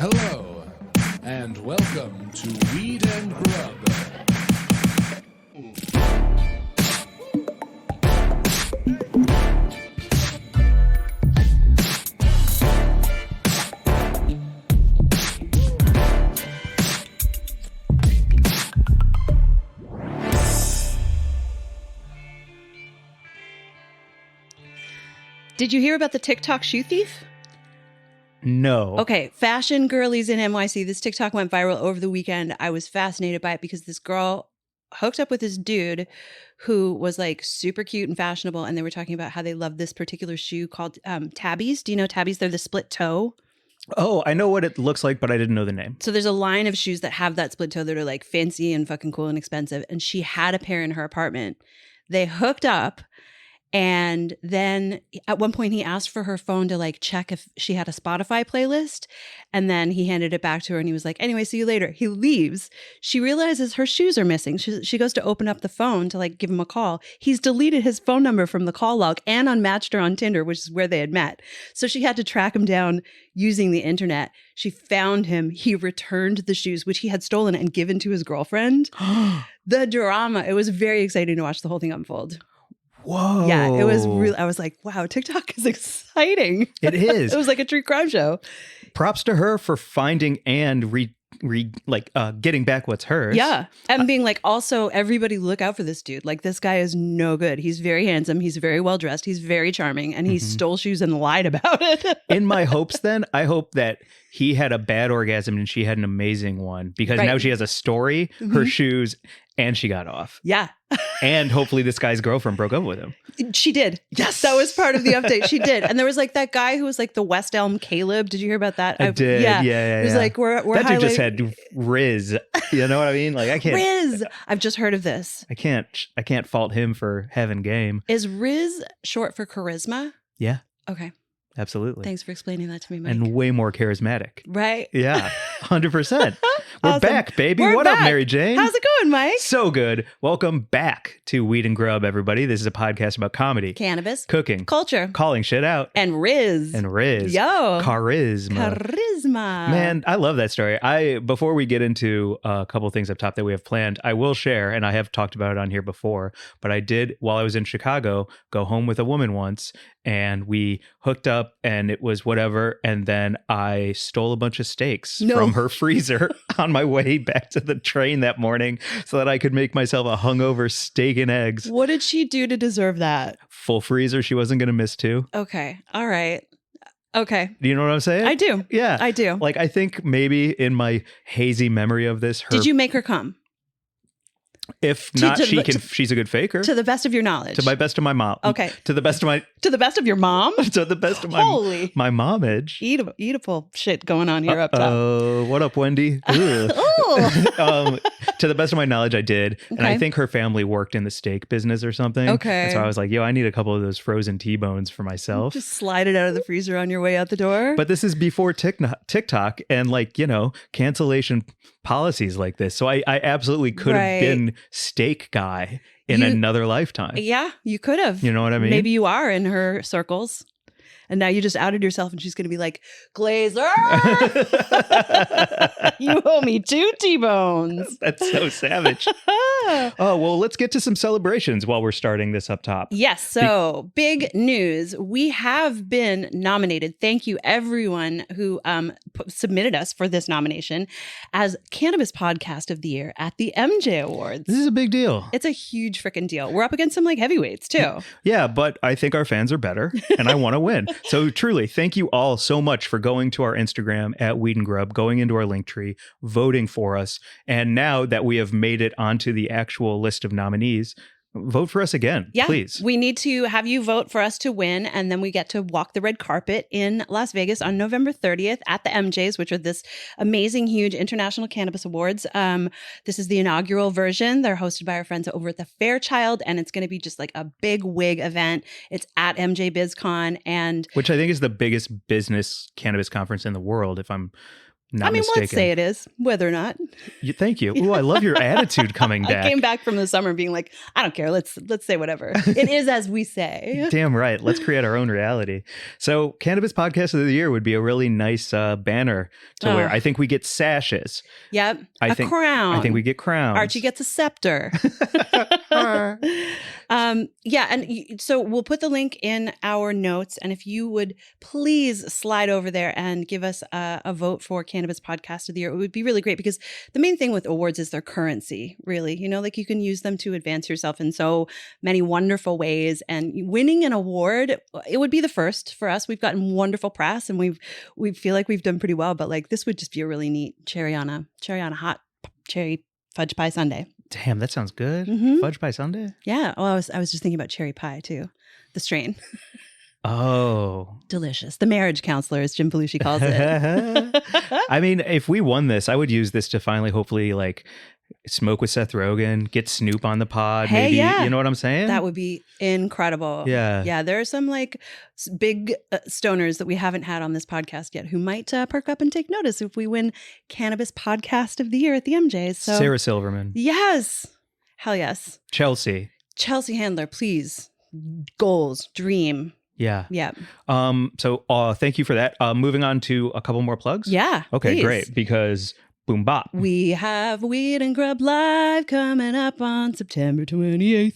Hello, and welcome to Weed and Grub. Did you hear about the TikTok shoe thief? No. Okay, fashion girlies in NYC. This TikTok went viral over the weekend. I was fascinated by it because this girl hooked up with this dude who was like super cute and fashionable. And they were talking about how they love this particular shoe called Tabbies. Do you know Tabbies? They're the split toe. Oh, I know what it looks like, but I didn't know the name. So there's a line of shoes that have that split toe that are like fancy and fucking cool and expensive. And she had a pair in her apartment. They hooked up. And then at one point he asked for her phone to like check if she had a Spotify playlist. And then he handed it back to her and he was like, anyway, see you later. He leaves. She realizes her shoes are missing. She goes to open up the phone to like give him a call. He's deleted his phone number from the call log and unmatched her on Tinder, which is where they had met. So she had to track him down using the internet. She found him. He returned the shoes, which he had stolen and given to his girlfriend. The drama. It was very exciting to watch the whole thing unfold. Whoa. Yeah, it was really, I was like, wow, TikTok is exciting. It is. It was like a true crime show. Props to her for finding and getting back what's hers. Yeah. And being like, also, everybody look out for this dude. Like, this guy is no good. He's very handsome. He's very well dressed. He's very charming. And he stole shoes and lied about it. In my hopes, then, I hope that he had a bad orgasm and she had an amazing one because now she has a story, her shoes, and she got off. Yeah. And hopefully this guy's girlfriend broke up with him. She did. Yes. That was part of the update. She did. And there was like that guy who was like the West Elm Caleb. Did you hear about that? I did. Yeah. It was like, we're that dude just had Riz. You know what I mean? Like, I can't. Riz. I've just heard of this. I can't fault him for having game. Is Riz short for charisma? Yeah. Okay. Absolutely. Thanks for explaining that to me, Mike. And way more charismatic. Right? Yeah. 100%. We're Awesome. back, baby. We're What back. up, Mary Jane? How's it going, Mike? So good. Welcome back to Weed and Grub, everybody. This is a podcast about comedy, Cannabis, cooking, culture, calling shit out, and Riz. and Riz. Yo. Charisma. Man, I love that story. Before we get into a couple things up top that we have planned, I will share, and I have talked about it on here before, but I did, while I was in Chicago, go home with a woman once, and we hooked up, and it was whatever, and then I stole a bunch of steaks from her freezer on my way back to the train that morning so that I could make myself a hungover steak and eggs. What did she do to deserve that? Full freezer. She wasn't going to miss two. Okay. All right. Okay. Do you know what I'm saying? I do. Yeah. I do. Like, I think maybe in my hazy memory of this, Did you make her come? If not, she's a good faker. To the best of your knowledge. To my best of my mom. Okay. To the best of my... To the best of your mom? To the best of my... Holy. My momage. Eatable shit going on here up top. Oh, what up, Wendy? Oh. To the best of my knowledge, I did. Okay. And I think her family worked in the steak business or something. Okay. And so I was like, yo, I need a couple of those frozen T-bones for myself. Just slide it out of the freezer on your way out the door. But this is before TikTok and cancellation policies like this. So I absolutely could have been steak guy in another lifetime. Yeah, you could have. You know what I mean? Maybe you are in her circles. And now you just outed yourself and she's going to be like, Glazer, you owe me 2 T-bones. That's so savage. Oh, well, let's get to some celebrations while we're starting this up top. Yes. So big news. We have been nominated. Thank you, everyone who submitted us for this nomination as Cannabis Podcast of the Year at the EmJays Awards. This is a big deal. It's a huge freaking deal. We're up against some heavyweights too. Yeah, but I think our fans are better and I want to win. So truly, thank you all so much for going to our Instagram at Weed and Grub, going into our link tree, voting for us. And now that we have made it onto the actual list of nominees, vote for us again, please. We need to have you vote for us to win, and then we get to walk the red carpet in Las Vegas on November 30th at the EmJays, which are this amazing, huge International Cannabis Awards. This is the inaugural version. They're hosted by our friends over at the Fairchild, and it's going to be just like a big wig event. It's at MJ BizCon, and which I think is the biggest business cannabis conference in the world, if I'm not I mean, mistaken. let's say it is, whether or not. Thank you. Ooh, I love your attitude coming back. I came back from the summer being like, I don't care. Let's say whatever. It is as we say. Damn right. Let's create our own reality. So Cannabis Podcast of the Year would be a really nice banner to wear. I think we get sashes. Yep. I a think, crown. I think we get crowns. Archie gets a scepter. Yeah. And so we'll put the link in our notes. And if you would please slide over there and give us a vote for Cannabis Podcast of the Year, it would be really great, because the main thing with awards is their currency, really. You know, like you can use them to advance yourself in so many wonderful ways. And winning an award, it would be the first for us. We've gotten wonderful press and we feel like we've done pretty well. But like this would just be a really neat cherry on a hot cherry fudge pie sundae. Damn, that sounds good. Mhm. Fudge pie sundae? Yeah. Well, I was just thinking about cherry pie too. The strain. Oh. Delicious. The marriage counselor, as Jim Belushi calls it. I mean, if we won this, I would use this to finally, hopefully, like smoke with Seth Rogen, get Snoop on the pod. Hey, maybe, yeah. you know what I'm saying? That would be incredible. Yeah. Yeah. There are some like big stoners that we haven't had on this podcast yet who might perk up and take notice if we win Cannabis Podcast of the Year at the EmJays. So Sarah Silverman. yes. Hell yes. Chelsea. Chelsea Handler, please. Goals, dream. Yeah. Yeah. So thank you for that. Moving on to a couple more plugs. Yeah. Okay, please. great. Because boom bop. We have Weed and Grub Live coming up on September 28th.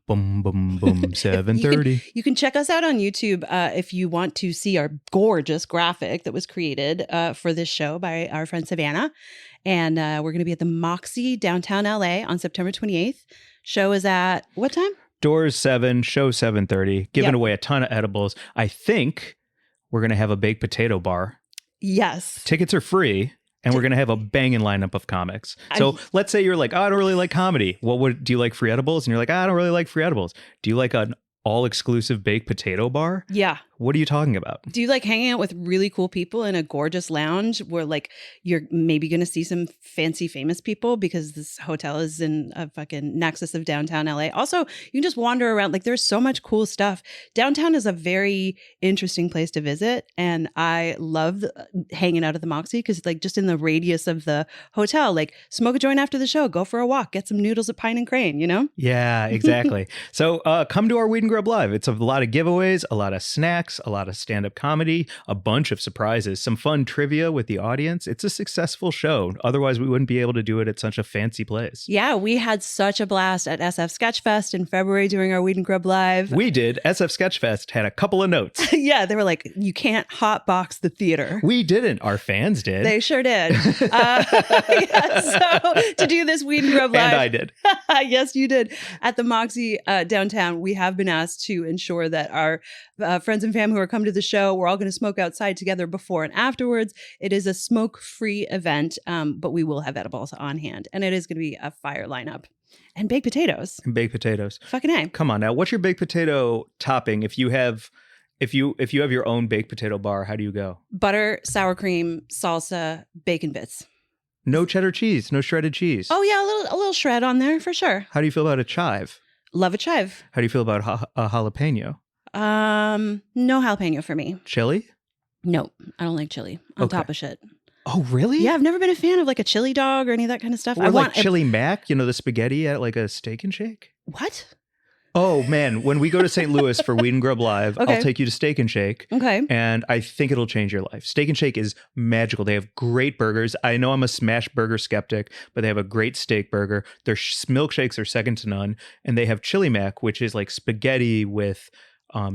Boom, boom, boom. 7:30. You can check us out on YouTube if you want to see our gorgeous graphic that was created for this show by our friend Savannah. And we're going to be at the Moxy, downtown LA on September 28th. Show is at what time? Doors 7, show 7:30. Giving Yep. away a ton of edibles. I think we're gonna have a baked potato bar. Yes. Tickets are free, and we're gonna have a banging lineup of comics. So let's say you're like, oh, I don't really like comedy. Do you like free edibles? And you're like, I don't really like free edibles. Do you like an all-exclusive baked potato bar? Yeah. What are you talking about? Do you like hanging out with really cool people in a gorgeous lounge where like you're maybe going to see some fancy famous people because this hotel is in a fucking nexus of downtown LA? Also, you can just wander around. Like there's so much cool stuff. Downtown is a very interesting place to visit. And I love hanging out at the Moxy because like just in the radius of the hotel, like smoke a joint after the show, go for a walk, get some noodles at Pine and Crane, you know? Yeah, exactly. So come to our Weed and Grub Live. It's a lot of giveaways, a lot of snacks, a lot of stand-up comedy, a bunch of surprises, some fun trivia with the audience. It's a successful show. Otherwise, we wouldn't be able to do it at such a fancy place. Yeah, we had such a blast at SF Sketchfest in February doing our Weed and Grub Live. We did. SF Sketchfest had a couple of notes. Yeah, they were like, you can't hotbox the theater. We didn't. Our fans did. They sure did. Yeah, so to do this Weed and Grub Live. And I did. Yes, you did. At the Moxy downtown, we have been asked to ensure that our friends and family who are coming to the show, we're all going to smoke outside together before and afterwards. It is a smoke-free event, but we will have edibles on hand. And it is going to be a fire lineup. And baked potatoes. And baked potatoes. Fucking A. Come on now. What's your baked potato topping? If you have your own baked potato bar, how do you go? Butter, sour cream, salsa, bacon bits. No cheddar cheese, no shredded cheese. Oh yeah, a little shred on there for sure. How do you feel about a chive? Love a chive. How do you feel about a jalapeno? No jalapeno for me. Chili? Nope, I don't like chili on top of shit. Oh, really? Yeah, I've never been a fan of like a chili dog or any of that kind of stuff. Or like chili mac, the spaghetti at like a Steak and Shake? What? Oh, man. When we go to St. Louis for Weed and Grub Live, Okay. I'll take you to Steak and Shake. Okay. And I think it'll change your life. Steak and Shake is magical. They have great burgers. I know I'm a smash burger skeptic, but they have a great steak burger. Their milkshakes are second to none. And they have chili mac, which is like spaghetti with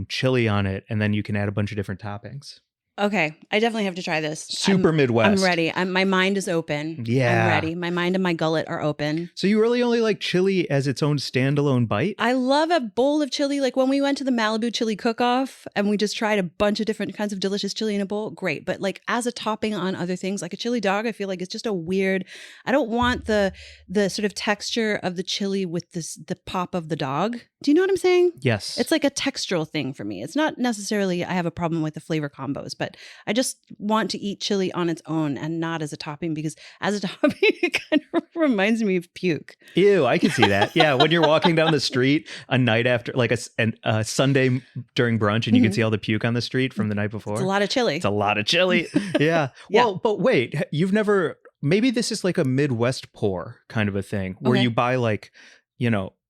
chili on it. And then you can add a bunch of different toppings. Okay, I definitely have to try this. Super Midwest. I'm ready. My mind is open. Yeah. I'm ready. My mind and my gullet are open. So you really only like chili as its own standalone bite? I love a bowl of chili. Like when we went to the Malibu chili cook-off and we just tried a bunch of different kinds of delicious chili in a bowl, great. But like as a topping on other things, like a chili dog, I feel like it's just a weird, I don't want the sort of texture of the chili with the pop of the dog. Do you know what I'm saying? Yes. It's like a textural thing for me. It's not necessarily I have a problem with the flavor combos, but but I just want to eat chili on its own and not as a topping, because as a topping, it kind of reminds me of puke. Ew, I can see that. Yeah, when you're walking down the street a night after, like a Sunday during brunch, and you can see all the puke on the street from the night before. It's a lot of chili. It's a lot of chili. Yeah. Yeah. Well, but wait, you've never, maybe this is like a Midwest pour kind of a thing where you buy like,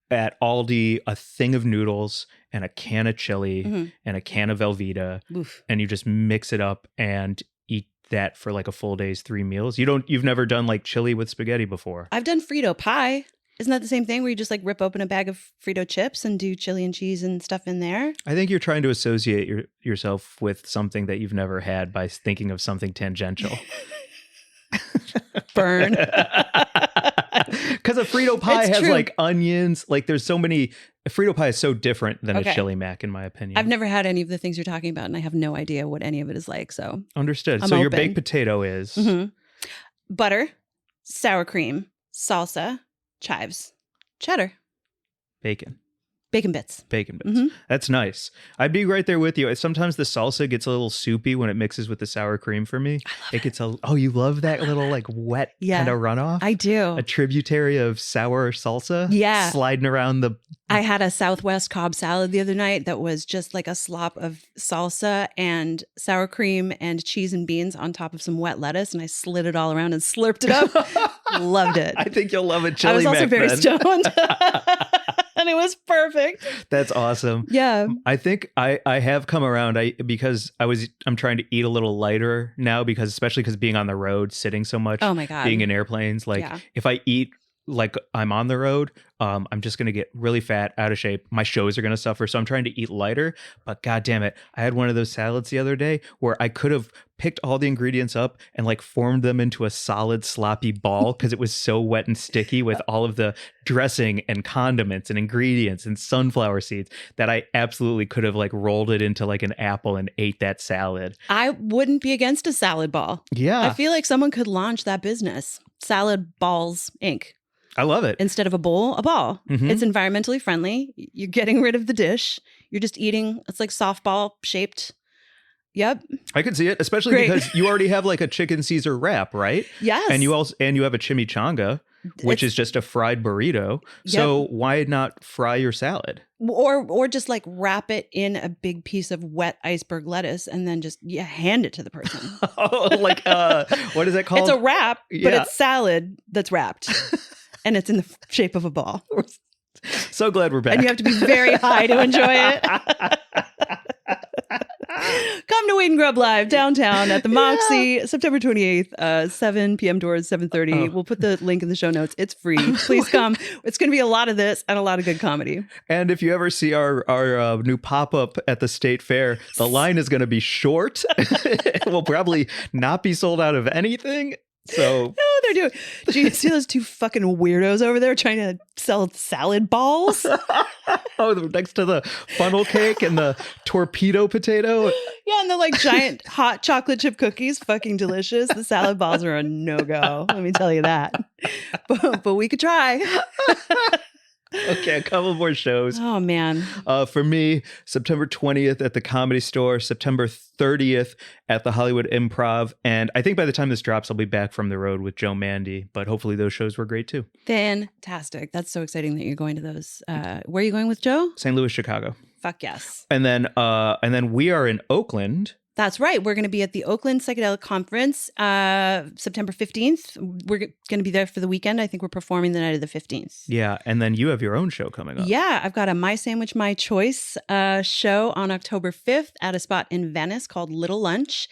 at Aldi, a thing of noodles and a can of chili and a can of Velveeta, and you just mix it up and eat that for like a full day's 3 meals. You've never done like chili with spaghetti before. I've done Frito pie. Isn't that the same thing where you just like rip open a bag of Frito chips and do chili and cheese and stuff in there? I think you're trying to associate yourself with something that you've never had by thinking of something tangential. Burn. Because a Frito pie It's has true. like onions. Like there's so many. A Frito pie is so different than a chili mac, in my opinion. I've never had any of the things you're talking about, and I have no idea what any of it is like. So Understood. I'm So your open. baked potato is Butter, sour cream, salsa, chives, cheddar, bacon. bacon bits. Bacon bits. That's nice. I'd be right there with you. Sometimes the salsa gets a little soupy when it mixes with the sour cream for me. It gets you love that little like wet kind of runoff? I do. A tributary of sour salsa? Yeah. Sliding around the... I had a Southwest Cobb salad the other night that was just like a slop of salsa and sour cream and cheese and beans on top of some wet lettuce, and I slid it all around and slurped it up. Loved it. I think you'll love it, chili I was also mac, very then. stoned. And it was perfect. That's awesome. Yeah. I think I have come around because I'm trying to eat a little lighter now, especially because being on the road, sitting so much, Oh my God. being in airplanes, like if I eat like I'm on the road, I'm just going to get really fat, out of shape. My shows are going to suffer. So I'm trying to eat lighter, but God damn it. I had one of those salads the other day where I could have picked all the ingredients up and like formed them into a solid sloppy ball because it was so wet and sticky with all of the dressing and condiments and ingredients and sunflower seeds that I absolutely could have like rolled it into like an apple and ate that salad. I wouldn't be against a salad ball. Yeah. I feel like someone could launch that business. Salad Balls Inc. I love it. Instead of a bowl, a ball. Mhm. It's environmentally friendly. You're getting rid of the dish. You're just eating. It's like softball shaped. Yep. I can see it, especially Great. because you already have like a chicken Caesar wrap, right? Yes. And you have a chimichanga, which is just a fried burrito. So why not fry your salad? Or just like wrap it in a big piece of wet iceberg lettuce and then just hand it to the person. Like what is that called? It's a wrap, but Yeah. it's salad that's wrapped. And it's in the shape of a ball. So glad we're back. And you have to be very high to enjoy it. Come to Weed and Grub Live downtown at the Moxy, September 28th, 7 p.m. doors, 7:30. We'll put the link in the show notes. It's free. Please come. It's going to be a lot of this and a lot of good comedy. And if you ever see our new pop-up at the state fair, the line is going to be short. It will probably not be sold out of anything. So No, they're doing. Do you see those two fucking weirdos over there trying to sell salad balls? next to the funnel cake and the torpedo potato. Yeah, and the like giant hot chocolate chip cookies, fucking delicious. The salad balls are a no-go. Let me tell you that. But we could try. Okay, a couple more shows. Oh man. For me, September 20th at the Comedy Store, September 30th at the Hollywood Improv. And I think by the time this drops, I'll be back from the road with Joe Mandy. But hopefully those shows were great too. Fantastic. That's so exciting that you're going to those. Where are you going with Joe? St. Louis, Chicago. Fuck yes. And then we are in Oakland. That's right. We're going to be at the Oakland Psychedelic Conference September 15th. We're going to be there for the weekend. I think we're performing the night of the 15th. Yeah. And then you have your own show coming up. Yeah. I've got a My Sandwich, My Choice show on October 5th at a spot in Venice called Little Lunch.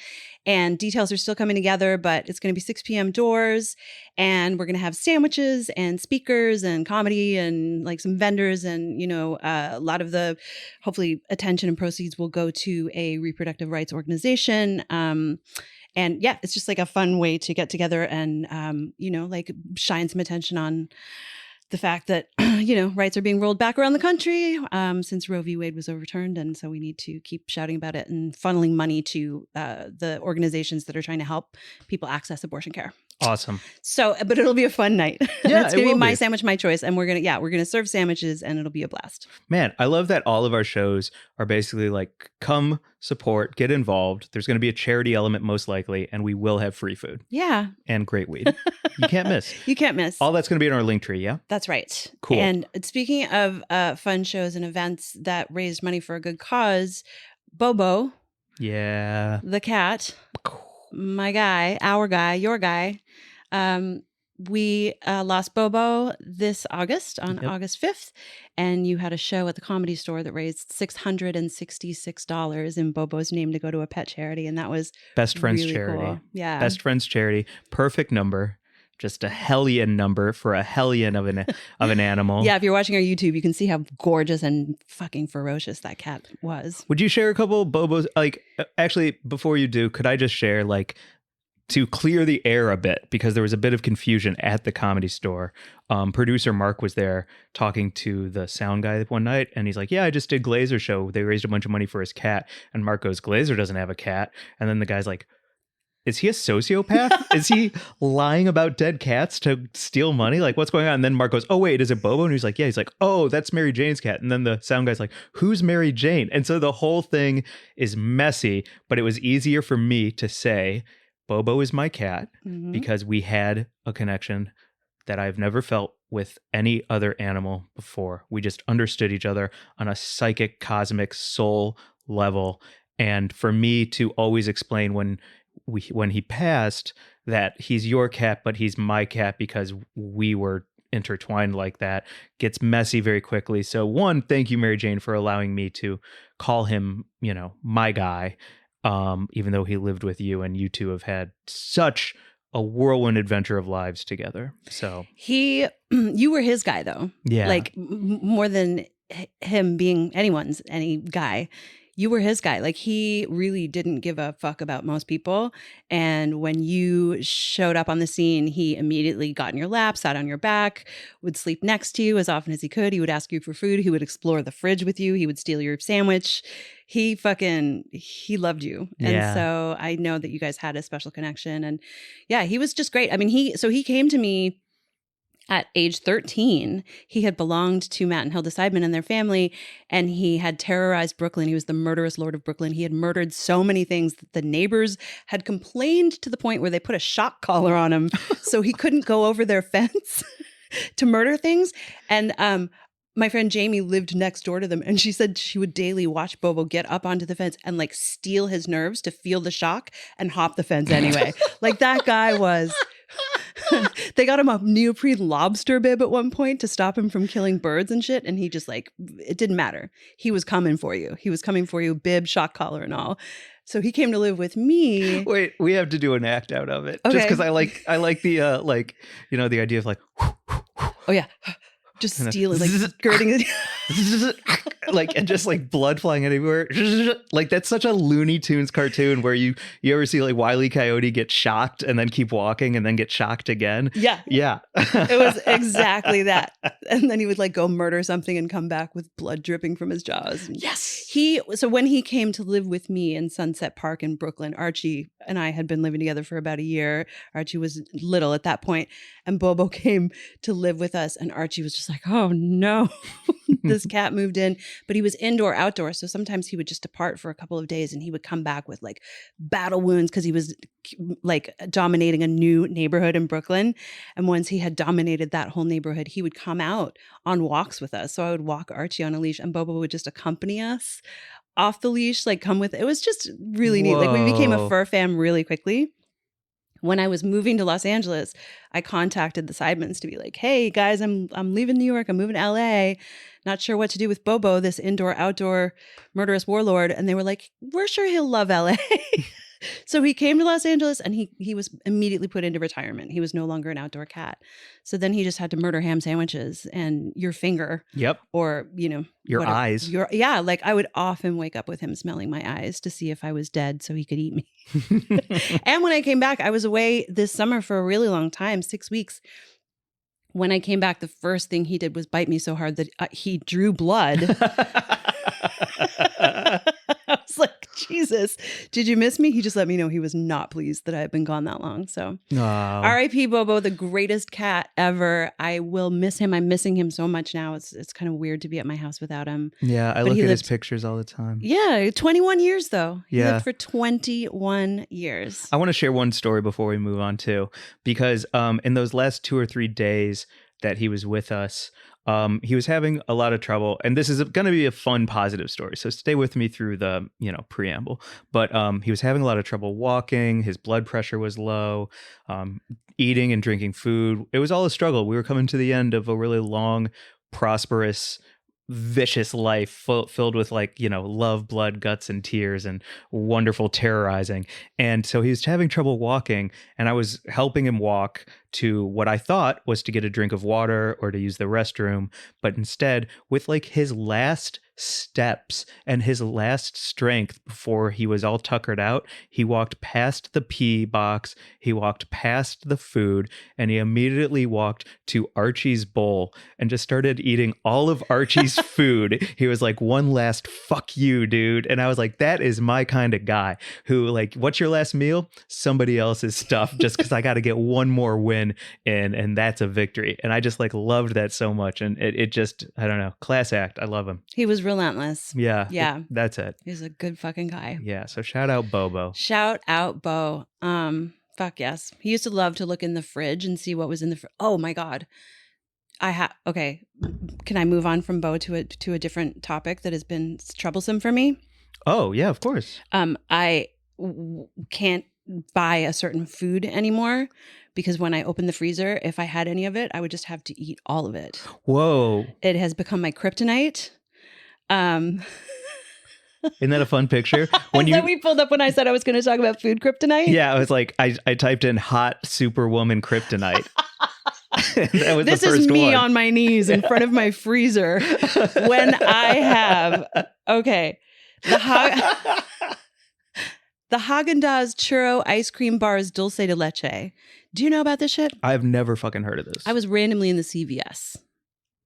And details are still coming together, but it's going to be 6 p.m. doors. And we're going to have sandwiches and speakers and comedy and like some vendors. And, a lot of the hopefully attention and proceeds will go to a reproductive rights organization. And yeah, it's just like a fun way to get together and, like shine some attention on the fact that, rights are being rolled back around the country since Roe v. Wade was overturned. And so we need to keep shouting about it and funneling money to the organizations that are trying to help people access abortion care. Awesome. So, but it'll be a fun night. Yeah, It's it gonna be will my be. sandwich, my choice, and we're gonna serve sandwiches, and it'll be a blast. Man, I love that all of our shows are basically like, come support, get involved. There's going to be a charity element most likely, and we will have free food Yeah, and great weed. You can't miss. you can't miss. All that's going to be in our link tree, yeah? That's right. Cool. And speaking of fun shows and events that raised money for a good cause, Bobo, Yeah. the cat, my guy, our guy, your guy, we lost Bobo this August on August 5th, and you had a show at the Comedy Store that raised $666 in Bobo's name to go to a pet charity, and that was Best Friends really Charity. cool. Yeah. Best Friends Charity. Perfect number. Just a hellion number for a hellion of an animal. Yeah, if you're watching our YouTube, you can see how gorgeous and fucking ferocious that cat was. Would you share a couple Bobos? Like, actually, before you do, could I just share, like, to clear the air a bit, because there was a bit of confusion at the Comedy Store. Producer Mark was there talking to the sound guy one night, and he's like, yeah, I just did Glazer show. They raised a bunch of money for his cat. And Mark goes, Glazer doesn't have a cat. And then the guy's like, is he a sociopath? Is he lying about dead cats to steal money? Like, what's going on? And then Mark goes, oh, wait, is it Bobo? And he's like, yeah. He's like, oh, that's Mary Jane's cat. And then the sound guy's like, who's Mary Jane? And so the whole thing is messy, but it was easier for me to say, Bobo is my cat, because we had a connection that I've never felt with any other animal before. We just understood each other on a psychic, cosmic, soul level. And for me to always explain when he passed that he's your cat, but he's my cat because we were intertwined like that, gets messy very quickly. So one, thank you, Mary Jane, for allowing me to call him, my guy. Even though he lived with you, and you two have had such a whirlwind adventure of lives together. So you were his guy though. Yeah. Like more than him being any guy. You were his guy. Like, he really didn't give a fuck about most people. And when you showed up on the scene, he immediately got in your lap, sat on your back, would sleep next to you as often as he could. He would ask you for food. He would explore the fridge with you. He would steal your sandwich. He loved you. And so I know that you guys had a special connection. And yeah, he was just great. I mean, he came to me at age 13. He had belonged to Matt and Hilda Seidman and their family, and he had terrorized Brooklyn. He was the murderous lord of Brooklyn. He had murdered so many things that the neighbors had complained to the point where they put a shock collar on him so he couldn't go over their fence to murder things. And my friend Jamie lived next door to them, and she said she would daily watch Bobo get up onto the fence and like steal his nerves to feel the shock and hop the fence anyway. Like, that guy was... They got him a neoprene lobster bib at one point to stop him from killing birds and shit. And he just it didn't matter. He was coming for you. Bib, shock collar and all. So he came to live with me. Wait, we have to do an act out of it. Okay. Just because I like the, the idea of like, oh yeah. Just stealing, like skirting it. and just like blood flying everywhere. Like, that's such a Looney Tunes cartoon where you ever see like Wile E. Coyote get shocked and then keep walking and then get shocked again. Yeah. It was exactly that. And then he would like go murder something and come back with blood dripping from his jaws. Yes. So when he came to live with me in Sunset Park in Brooklyn, Archie and I had been living together for about a year. Archie was little at that point, and Bobo came to live with us, and Archie was just like, oh no, this cat moved in. But he was indoor, outdoor. So sometimes he would just depart for a couple of days, and he would come back with like battle wounds because he was like dominating a new neighborhood in Brooklyn. And once he had dominated that whole neighborhood, he would come out on walks with us. So I would walk Archie on a leash, and Bobo would just accompany us off the leash, like come with. It was just really neat. Like, we became a fur fam really quickly. When I was moving to Los Angeles, I contacted the Seidmans to be like, hey guys, I'm leaving New York. I'm moving to LA. Not sure what to do with Bobo, this indoor, outdoor murderous warlord. And they were like, we're sure he'll love LA. So he came to Los Angeles, and he was immediately put into retirement. He was no longer an outdoor cat. So then he just had to murder ham sandwiches and your finger. Yep. Or, your eyes. Like, I would often wake up with him smelling my eyes to see if I was dead so he could eat me. And when I came back, I was away this summer for a really long time, 6 weeks. When I came back, the first thing he did was bite me so hard that he drew blood. I was was like, Jesus, did you miss me? He just let me know he was not pleased that I had been gone that long. So R.I.P. Bobo, the greatest cat ever. I will miss him. I'm missing him so much now. It's kind of weird to be at my house without him. Yeah, I look at his pictures all the time. Yeah, 21 years though. He Yeah. lived for 21 years. I want to share one story before we move on too, because in those last 2 or 3 days that he was with us, he was having a lot of trouble, and this is going to be a fun, positive story. So stay with me through the, preamble. But he was having a lot of trouble walking. His blood pressure was low. Eating and drinking food. It was all a struggle. We were coming to the end of a really long, prosperous, vicious life filled with love, blood, guts, and tears, and wonderful terrorizing. And so he was having trouble walking, and I was helping him walk to what I thought was to get a drink of water or to use the restroom. But instead, with his last steps and his last strength before he was all tuckered out, he walked past the pee box, he walked past the food, and he immediately walked to Archie's bowl and just started eating all of Archie's food. He was like, one last fuck you, dude. And I was like, that is my kind of guy who what's your last meal? Somebody else's stuff, just because I got to get one more win in, and that's a victory. And I just loved that so much. And it just, I don't know, class act. I love him. He was relentless. Yeah. Yeah. That's it. He's a good fucking guy. Yeah. So shout out Bobo. Shout out Bo. Fuck yes. He used to love to look in the fridge and see what was in the oh my God. Okay. Can I move on from Bo to a different topic that has been troublesome for me? Oh, yeah, of course. I can't buy a certain food anymore because when I open the freezer, if I had any of it, I would just have to eat all of it. Whoa. It has become my kryptonite. Isn't that a fun picture? That we pulled up when I said I was going to talk about food kryptonite? Yeah, I was like, I typed in hot superwoman kryptonite. That was this the first is me one. on my knees in front of my freezer when I have, okay, the Haagen-Dazs churro ice cream bars dulce de leche. Do you know about this shit? I've never fucking heard of this. I was randomly in the CVS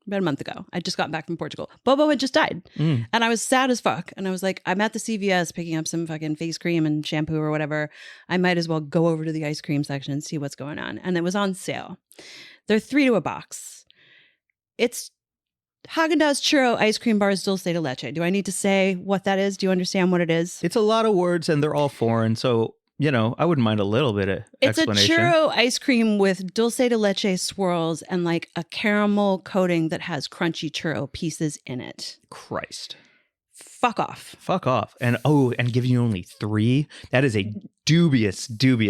about a month ago. I just got back from Portugal. Bobo had just died. And I was sad as fuck. And I was like, I'm at the CVS picking up some fucking face cream and shampoo or whatever. I might as well go over to the ice cream section and see what's going on. And it was on sale. They're $3 to a box. It's Haagen-Dazs churro ice cream bars dulce de leche. Do I need to say what that is? Do you understand what it is? It's a lot of words and they're all foreign. So, I wouldn't mind a little bit of explanation. It's a churro ice cream with dulce de leche swirls and a caramel coating that has crunchy churro pieces in it. Christ. Fuck off. Fuck off. And giving you only 3? That is a dubious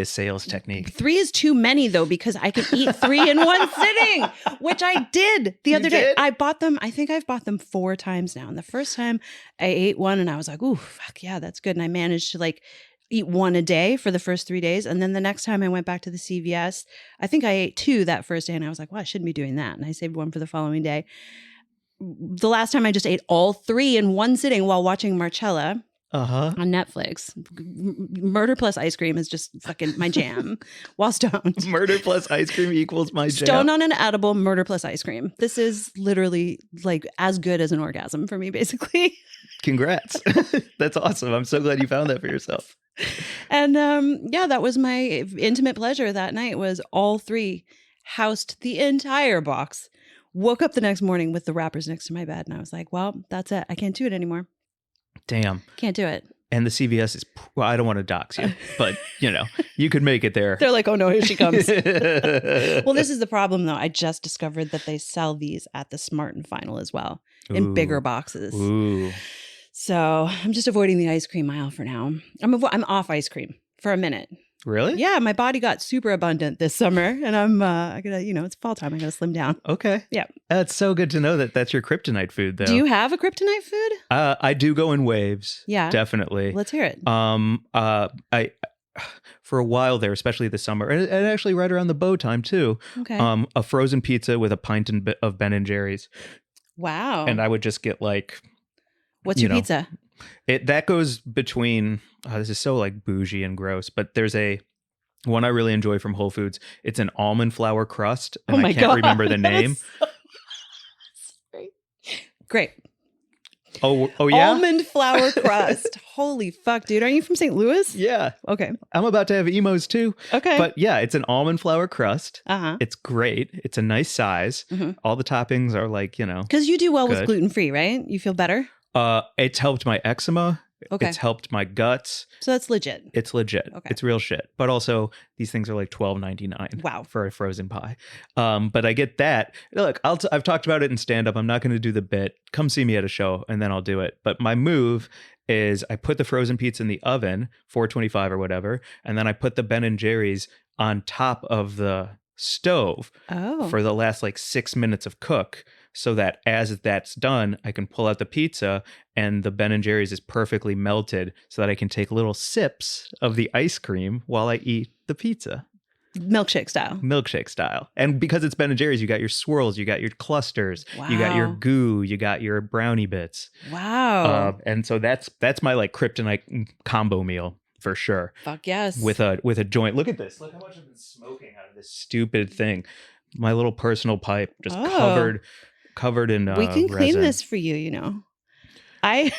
sales technique. 3 is too many though, because I can eat 3 in one sitting, which I did the other day. I bought them. I think I've bought them 4 times now. And the first time I ate one and I was like, ooh, fuck yeah, that's good. And I managed to eat 1 a day for the first 3 days. And then the next time I went back to the CVS, I think I ate 2 that first day. And I was like, well, I shouldn't be doing that. And I saved 1 for the following day. The last time I just ate all 3 in one sitting while watching Marcella on Netflix. Murder plus ice cream is just fucking my jam while stoned. Murder plus ice cream equals my jam. Stoned on an edible, murder plus ice cream. This is literally as good as an orgasm for me, basically. Congrats. That's awesome. I'm so glad you found that for yourself. And that was my intimate pleasure that night, was all 3 housed the entire box. Woke up the next morning with the wrappers next to my bed and I was like, well, that's it. I can't do it anymore. Damn. Can't do it. And the CVS is, I don't want to dox you, but you could make it there. They're like, oh no, here she comes. Well, this is the problem though. I just discovered that they sell these at the Smart and Final as well in bigger boxes. Ooh. So I'm just avoiding the ice cream aisle for now. I'm off ice cream for a minute. Really? Yeah, my body got super abundant this summer, and I gotta, it's fall time. I gotta slim down. Okay. Yeah. That's so good to know that that's your kryptonite food, though. Do you have a kryptonite food? I do go in waves. Yeah, definitely. Let's hear it. I for a while there, especially this summer, and actually right around the bow time too. Okay. A frozen pizza with a pint of Ben and Jerry's. Wow. And I would just get what's your pizza? That goes between, this is so bougie and gross, but there's one I really enjoy from Whole Foods. It's an almond flour crust, and I can't remember the name. Great. Oh yeah? Almond flour crust. Holy fuck, dude. Are you from St. Louis? Yeah. Okay. I'm about to have emos too. Okay. But yeah, it's an almond flour crust. Uh-huh. It's great. It's a nice size. All the toppings are like, Because you do well with good. gluten-free, right? You feel better? It's helped my eczema. Okay. It's helped my guts. So that's legit. It's legit. Okay. It's real shit. But also, these things are like $12.99. Wow. For a frozen pie. But I get that. Look, I've talked about it in stand-up. I'm not going to do the bit. Come see me at a show, and then I'll do it. But my move is I put the frozen pizza in the oven, 425 or whatever, and then I put the Ben & Jerry's on top of the stove for the last like 6 minutes of cook, so that as that's done, I can pull out the pizza and the Ben & Jerry's is perfectly melted so that I can take little sips of the ice cream while I eat the pizza. Milkshake style. And because it's Ben & Jerry's, you got your swirls, you got your clusters, you got your goo, you got your brownie bits. Wow. And so that's my like kryptonite combo meal. For sure. Fuck yes. With a joint. Look at this. Look how much I've been smoking out of this stupid thing. My little personal pipe just covered in we can clean resin. this for you. I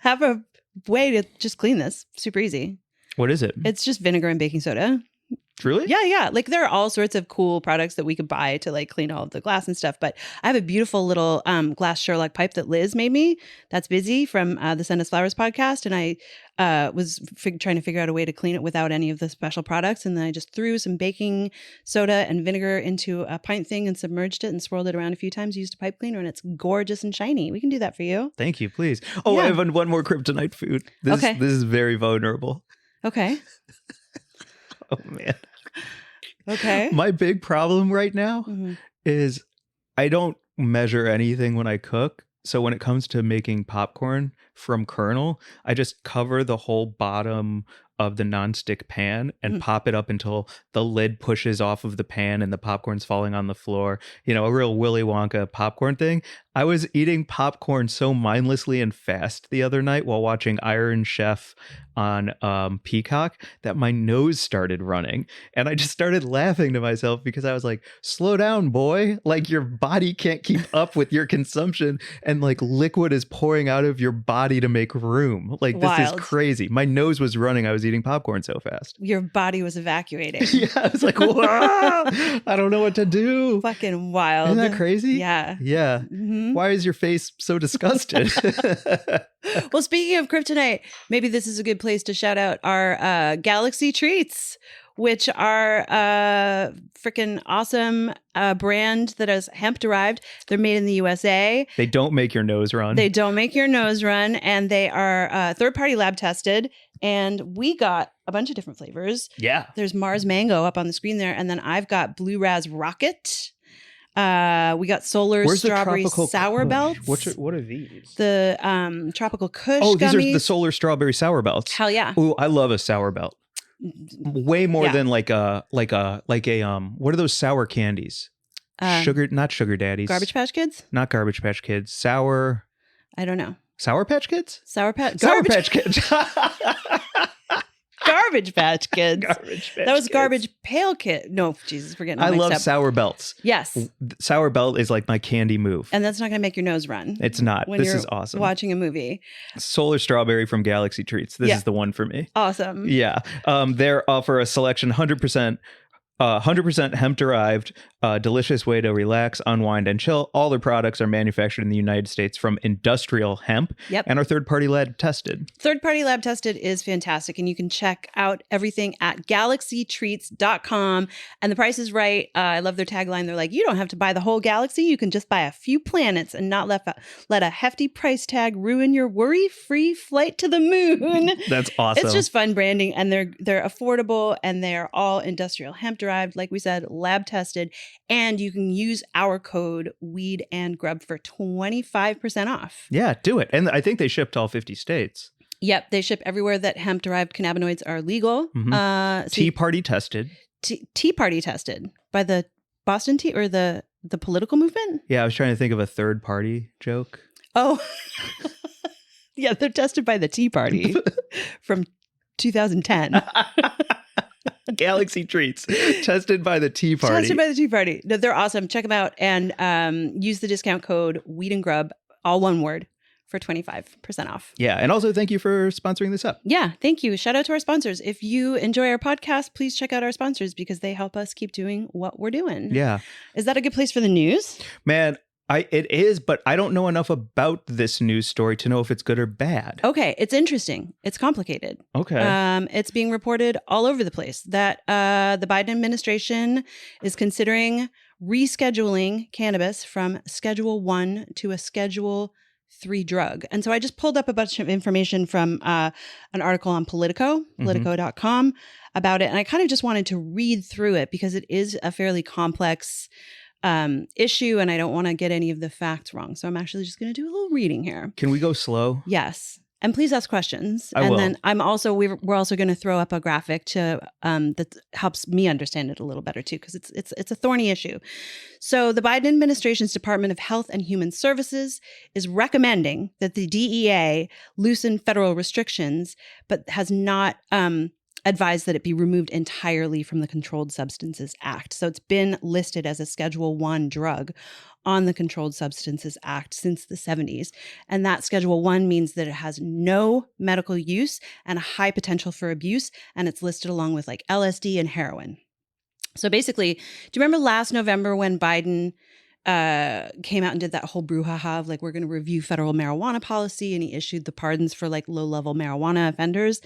have a way to just clean this. Super easy. What is it? It's just vinegar and baking soda. Truly? Yeah. Like there are all sorts of cool products that we could buy to like clean all of the glass and stuff. But I have a beautiful little glass Sherlock pipe that Liz made me. That's busy from the Send Us Flowers podcast. And I was trying to figure out a way to clean it without any of the special products. And then I just threw some baking soda and vinegar into a pint thing and submerged it and swirled it around a few times, used a pipe cleaner, and it's gorgeous and shiny. We can do that for you. Thank you, please. Oh, yeah. I have one more kryptonite food. This is very vulnerable. Okay. Oh, man. Okay. My big problem right now is I don't measure anything when I cook. So when it comes to making popcorn from kernel, I just cover the whole bottom of the nonstick pan and pop it up until the lid pushes off of the pan and the popcorn's falling on the floor. A real Willy Wonka popcorn thing. I was eating popcorn so mindlessly and fast the other night while watching Iron Chef on Peacock that my nose started running. And I just started laughing to myself because I was like, slow down, boy. Like your body can't keep up with your consumption and like liquid is pouring out of your body to make room. Like this is crazy. My nose was running. I was eating popcorn so fast. Your body was evacuating. Yeah, I was like, wow, I don't know what to do. Fucking wild. Isn't that crazy? Yeah. Yeah. Mm-hmm. Why is your face so disgusted? Well, speaking of kryptonite, maybe this is a good place to shout out our Galaxy Treats, which are a freaking awesome brand that is hemp derived. They're made in the USA. They don't make your nose run. And they are third-party lab tested. And we got a bunch of different flavors. Yeah. There's Mars Mango up on the screen there. And then I've got Blue Raz Rocket. We got Solar Strawberry Sour Belts. What are these? The Tropical Kush gummies. These are the Solar Strawberry Sour Belts. Hell yeah. Oh, I love a sour belt. Way more than like a what are those sour candies? Not sugar daddies. Garbage Patch Kids? Not Garbage Patch Kids. Sour. I don't know. Sour Patch Kids? Sour Patch Kids. Garbage Patch Kids. That was Kids. Garbage Pail Kid. No, Jesus, we're getting all I mixed love up. sour belts. Yes. Sour belt is like my candy move. And that's not going to make your nose run. It's not. When this you're is awesome. Watching a movie. Solar Strawberry from Galaxy Treats. This is the one for me. Awesome. Yeah. They're offer a selection 100% hemp derived, delicious way to relax, unwind, and chill. All their products are manufactured in the United States from industrial hemp and are third-party lab tested. Third-party lab tested is fantastic, and you can check out everything at galaxytreats.com. And the price is right. I love their tagline. They're like, you don't have to buy the whole galaxy. You can just buy a few planets and not let a hefty price tag ruin your worry-free flight to the moon. That's awesome. It's just fun branding, and they're affordable, and they're all industrial hemp derived, like we said, lab tested. And you can use our code Weed and Grub for 25% off. Yeah, do it. And I think they ship to all 50 states. Yep, they ship everywhere that hemp-derived cannabinoids are legal. Mm-hmm. Tea Party tested. Tea Party tested by the Boston Tea or the political movement? Yeah, I was trying to think of a third party joke. Oh, yeah, they're tested by the Tea Party from 2010. Galaxy Treats, tested by the Tea Party. Tested by the Tea Party. No, they're awesome. Check them out and use the discount code Weed and Grub, all one word, for 25% off. Yeah. And also thank you for sponsoring this up. Yeah, thank you. Shout out to our sponsors. If you enjoy our podcast, please check out our sponsors because they help us keep doing what we're doing. Yeah. Is that a good place for the news? Man, it is, but I don't know enough about this news story to know if it's good or bad. Okay, it's interesting. It's complicated. Okay. It's being reported all over the place that the Biden administration is considering rescheduling cannabis from Schedule 1 to a Schedule 3 drug. And so I just pulled up a bunch of information from an article on Politico.com about it. And I kind of just wanted to read through it because it is a fairly complex issue and I don't want to get any of the facts wrong. So I'm actually just going to do a little reading here. Can we go slow? Yes. And please ask questions. I will. Then we're also going to throw up a graphic to that helps me understand it a little better too, because it's a thorny issue. So the Biden administration's Department of Health and Human Services is recommending that the DEA loosen federal restrictions, but has not advised that it be removed entirely from the Controlled Substances Act. So it's been listed as a Schedule 1 drug on the Controlled Substances Act since the 70s. And that Schedule 1 means that it has no medical use and a high potential for abuse. And it's listed along with like LSD and heroin. So basically, do you remember last November when Biden came out and did that whole brouhaha of like, we're going to review federal marijuana policy, and he issued the pardons for like low-level marijuana offenders?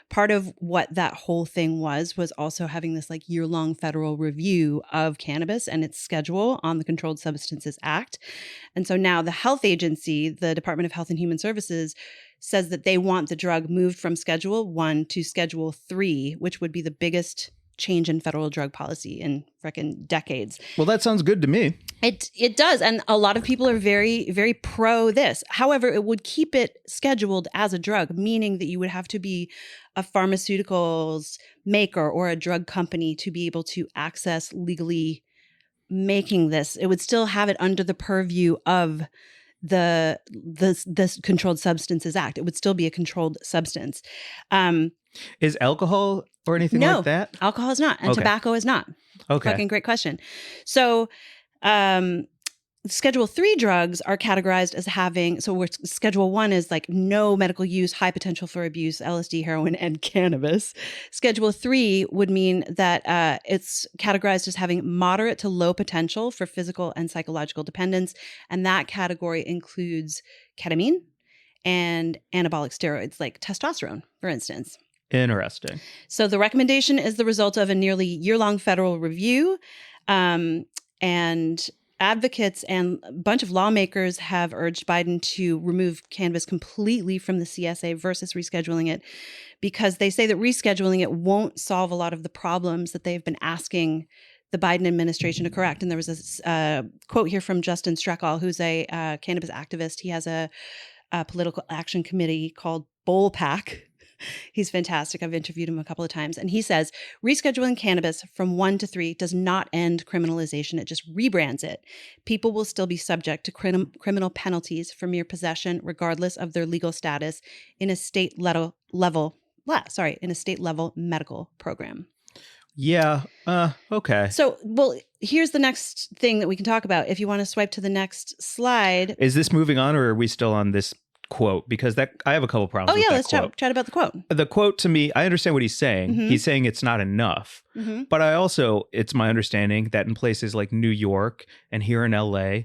Part of what that whole thing was also having this like year-long federal review of cannabis and its schedule on the Controlled Substances Act. And so now the health agency, the Department of Health and Human Services, says that they want the drug moved from Schedule 1 to Schedule 3, which would be the biggest change in federal drug policy in frickin' decades. Well, that sounds good to me. It does. And a lot of people are very, very pro this. However, it would keep it scheduled as a drug, meaning that you would have to be a pharmaceuticals maker or a drug company to be able to access legally making this. It would still have it under the purview of the Controlled Substances Act. It would still be a controlled substance. Is alcohol or anything like that? No, alcohol is not, and tobacco is not. Okay. Fucking great question. So, Schedule 3 drugs are categorized as having, so Schedule 1 is like no medical use, high potential for abuse, LSD, heroin, and cannabis. Schedule 3 would mean that it's categorized as having moderate to low potential for physical and psychological dependence. And that category includes ketamine and anabolic steroids like testosterone, for instance. Interesting. So the recommendation is the result of a nearly year-long federal review, and advocates and a bunch of lawmakers have urged Biden to remove cannabis completely from the CSA versus rescheduling it, because they say that rescheduling it won't solve a lot of the problems that they've been asking the Biden administration to correct. And there was a quote here from Justin Streckall, who's a cannabis activist. He has a political action committee called BOLPAC. He's fantastic. I've interviewed him a couple of times. And he says, rescheduling cannabis from 1 to 3 does not end criminalization. It just rebrands it. People will still be subject to criminal penalties for mere possession, regardless of their legal status, in a state level medical program. Yeah. Okay. So, well, here's the next thing that we can talk about. If you want to swipe to the next slide. Is this moving on, or are we still on this quote? Because I have a couple problems with that let's chat about the quote. The quote, to me, I understand what he's saying. Mm-hmm. He's saying it's not enough. Mm-hmm. But it's my understanding that in places like New York and here in LA,